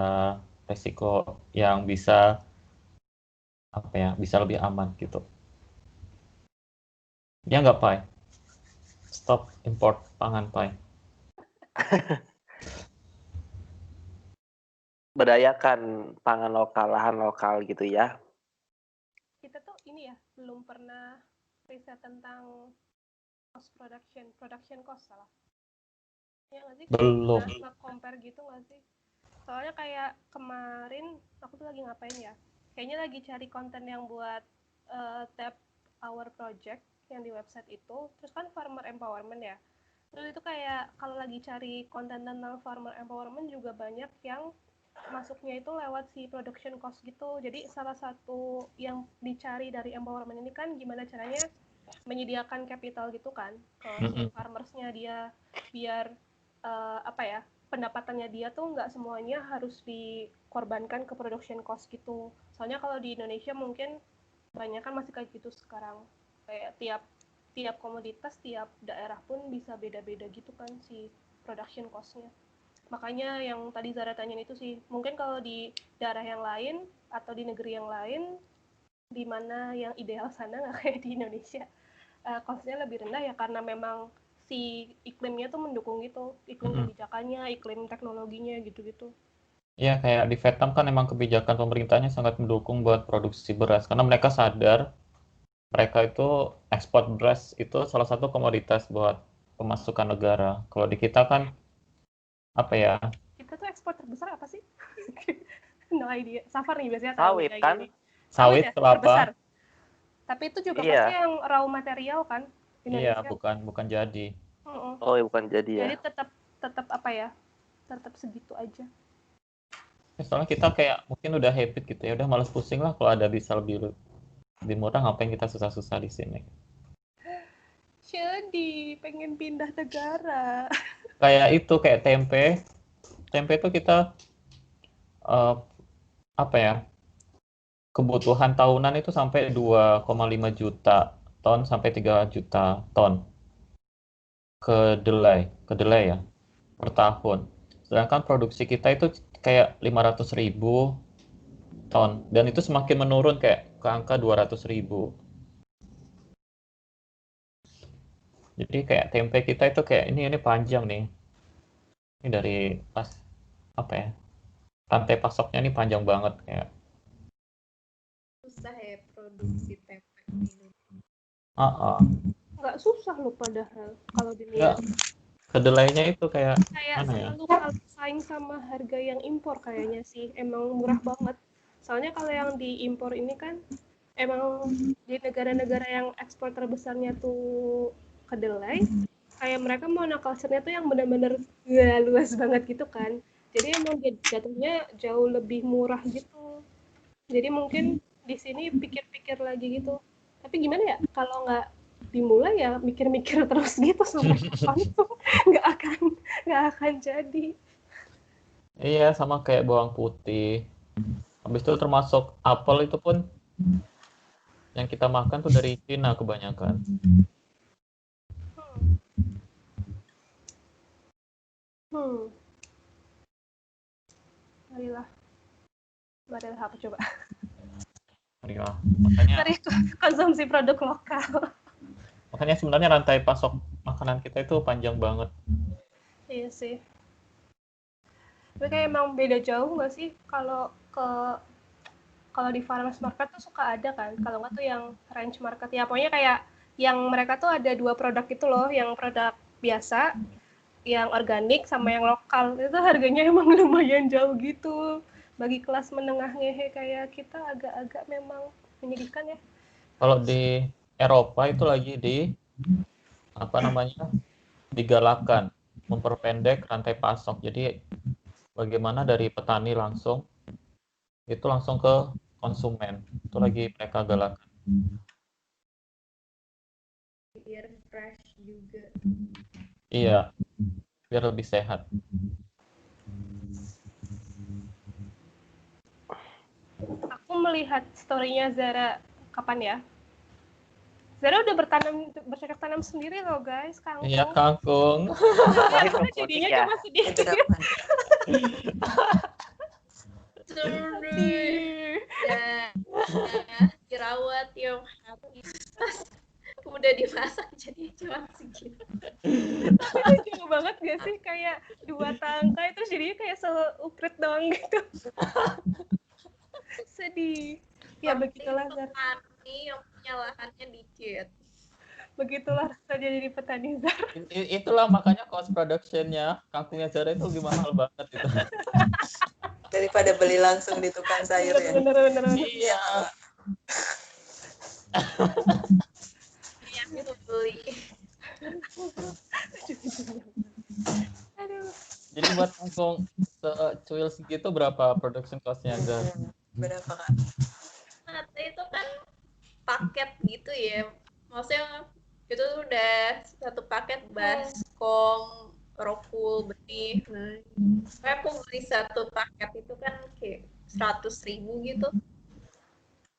resiko yang bisa bisa lebih aman gitu. Ya nggak, Pai? Stop import pangan, Pai.
Berdayakan pangan lokal, lahan lokal gitu ya.
Kita tuh ini ya, belum pernah riset tentang production cost salah. Ya nggak sih?
Belum.
Nah, compare gitu nggak sih? Soalnya kayak kemarin aku tuh lagi ngapain ya? Kayaknya lagi cari konten yang buat tab our project yang di website itu. Terus kan farmer empowerment ya. Terus itu kayak kalau lagi cari konten tentang farmer empowerment juga banyak yang masuknya itu lewat si production cost gitu. Jadi salah satu yang dicari dari empowerment ini kan gimana caranya menyediakan capital gitu kan ke si farmersnya dia, biar pendapatannya dia tuh nggak semuanya harus dikorbankan ke production cost gitu. Soalnya kalau di Indonesia mungkin banyak kan masih kayak gitu sekarang, kayak tiap komoditas, tiap daerah pun bisa beda-beda gitu kan si production cost-nya. Makanya yang tadi Zara tanyain itu sih, mungkin kalau di daerah yang lain atau di negeri yang lain, di mana yang ideal sana nggak kayak di Indonesia, cost-nya lebih rendah ya karena memang si iklimnya tuh mendukung gitu, iklim kebijakannya, iklim teknologinya gitu-gitu.
Ya, kayak di Vietnam kan emang kebijakan pemerintahnya sangat mendukung buat produksi beras, karena mereka sadar mereka itu ekspor beras itu salah satu komoditas buat pemasukan negara. Kalau di kita kan
Kita tuh ekspor terbesar apa sih? No idea. Safar nih biasanya tahu
Sawit
kayak
kan?
gini.
Sawit,
ya,
kelapa.
terbesar. Tapi itu juga
Iya.
pasti yang raw material kan
Iya,
Indonesia.
bukan jadi.
Oh, bukan jadi ya.
Jadi tetap tetap segitu aja.
Ya, soalnya kita kayak mungkin udah habit gitu ya, udah males pusing lah kalau ada bisa lebih murah, ngapain kita susah-susah di sini.
Jadi pengen pindah negara.
Kayak itu, kayak tempe itu kita kebutuhan tahunan itu sampai 2,5 juta ton sampai 3 juta ton kedelai ya per tahun. Sedangkan produksi kita itu kayak 500.000 ton dan itu semakin menurun kayak ke angka 200.000. Jadi kayak tempe kita itu kayak ini panjang nih. Ini dari rantai pasoknya ini panjang banget kayak.
Susah ya produksi tempe ini.
Nggak susah loh padahal kalau dilihat.
Kedelainya itu kayak
selalu kalau saing sama harga yang impor kayaknya sih, emang murah banget. Soalnya kalau yang diimpor ini kan emang di negara-negara yang ekspor terbesarnya tuh kedelai, kayak mereka monoculture-nya tuh yang benar-benar luas banget gitu kan. Jadi emang jatuhnya jauh lebih murah gitu. Jadi mungkin di sini pikir-pikir lagi gitu. Tapi gimana ya kalau nggak dimulai ya mikir-mikir terus gitu sampai kapan tuh nggak akan jadi.
Iya, sama kayak bawang putih. Habis itu termasuk apel itu pun yang kita makan tuh dari Cina kebanyakan.
Marilah apa coba?
Marilah. Makanya
konsumsi produk lokal.
Makanya sebenarnya rantai pasok makanan kita itu panjang banget.
Iya sih. Tapi kayak emang beda jauh nggak sih kalau kalau di farmers market tuh suka ada kan, kalau nggak tuh yang range market ya, pokoknya kayak yang mereka tuh ada 2 produk itu loh, yang produk biasa, yang organik sama yang lokal, itu harganya emang lumayan jauh gitu. Bagi kelas menengah ngehe kayak kita agak-agak memang menyedihkan ya.
Kalau di Eropa itu lagi digalakan memperpendek rantai pasok. Jadi bagaimana dari petani langsung ke konsumen. Itu lagi mereka galakan.
Biar fresh juga.
Iya, biar lebih sehat.
Aku melihat story-nya Zara kapan ya? Zara udah bercocok tanam sendiri loh guys, kangkung.
Iya, kangkung.
Wah,
Ya,
itu
aku jadinya
ya.
cuma sedikit.
Itu kapan?
Sedih.
Ya, dirawat tiap hari. Udah dimasak jadi cuma segitu.
Tapi itu jauh banget gak sih? Kayak 2 tangkai itu jadinya kayak seuprit doang gitu. Sedih. Ya begitulah Zara.
Petani yang punya lahannya dikit.
Begitulah rasanya jadi petani Zara.
Itulah makanya cost production-nya kangkungnya Zara itu lebih mahal banget itu.
Daripada beli langsung di tukang sayur ya.
Bener.
Iya.
Yang itu beli.
Aduh.
Jadi buat kangkung secuil segitu berapa production cost-nya Zara?
Berapa Kak?
Nah, itu kan paket gitu ya. Maksudnya itu udah satu paket baskom, rokul, benih. Saya aku beli satu paket itu kan kayak 100.000 gitu.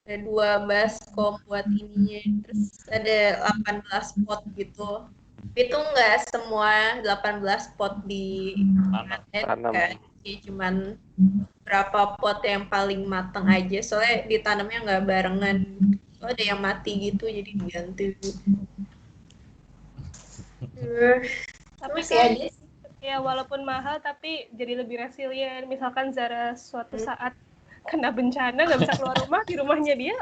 Ada 2 baskom buat ininya, terus ada 18 pot gitu. Itu nggak semua 18 pot di
Tanam.
kan, ya cuman berapa pot yang paling matang aja, soalnya ditanamnya nggak barengan. So, ada yang mati gitu, jadi diganti.
Tapi
Masih
kan
aja sih.
ya walaupun mahal tapi jadi lebih resilient. Misalkan Zara suatu saat kena bencana nggak bisa keluar rumah, di rumahnya dia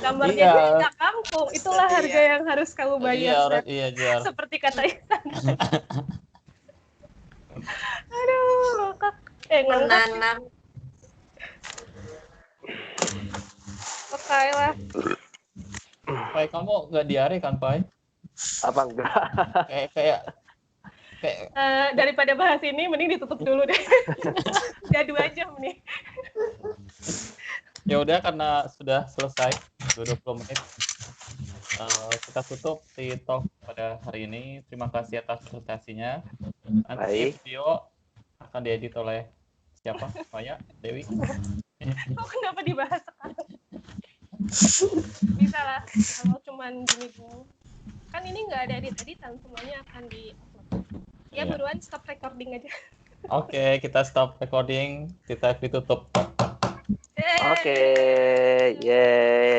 kamarnya
Iya.
dia ada kangkung. Itulah
Iya.
harga yang harus kamu bayar. Zara.
Iya.
Seperti kata Ihsan. Aduh, ngakak. Ngangkat.
Menanam
Oke lah.
Pai, kamu nggak diare kan, Pai?
Apa enggak?
Kayak
Daripada bahas ini, mending ditutup dulu deh. Jadu aja nih.
ya udah karena sudah selesai 20 menit. Kita tutup si talk pada hari ini. Terima kasih atas presentasinya. Nanti
Baik.
video akan diedit oleh siapa? Maya, Dewi.
Kok kenapa dibahas sekarang? Bisa lah, kalau cuman gini doang. Kan ini nggak ada edit-editan, semuanya akan di-upload. Ya
Iya.
buruan stop recording aja.
Oke, kita stop recording. Kita ditutup.
Oke, yeay.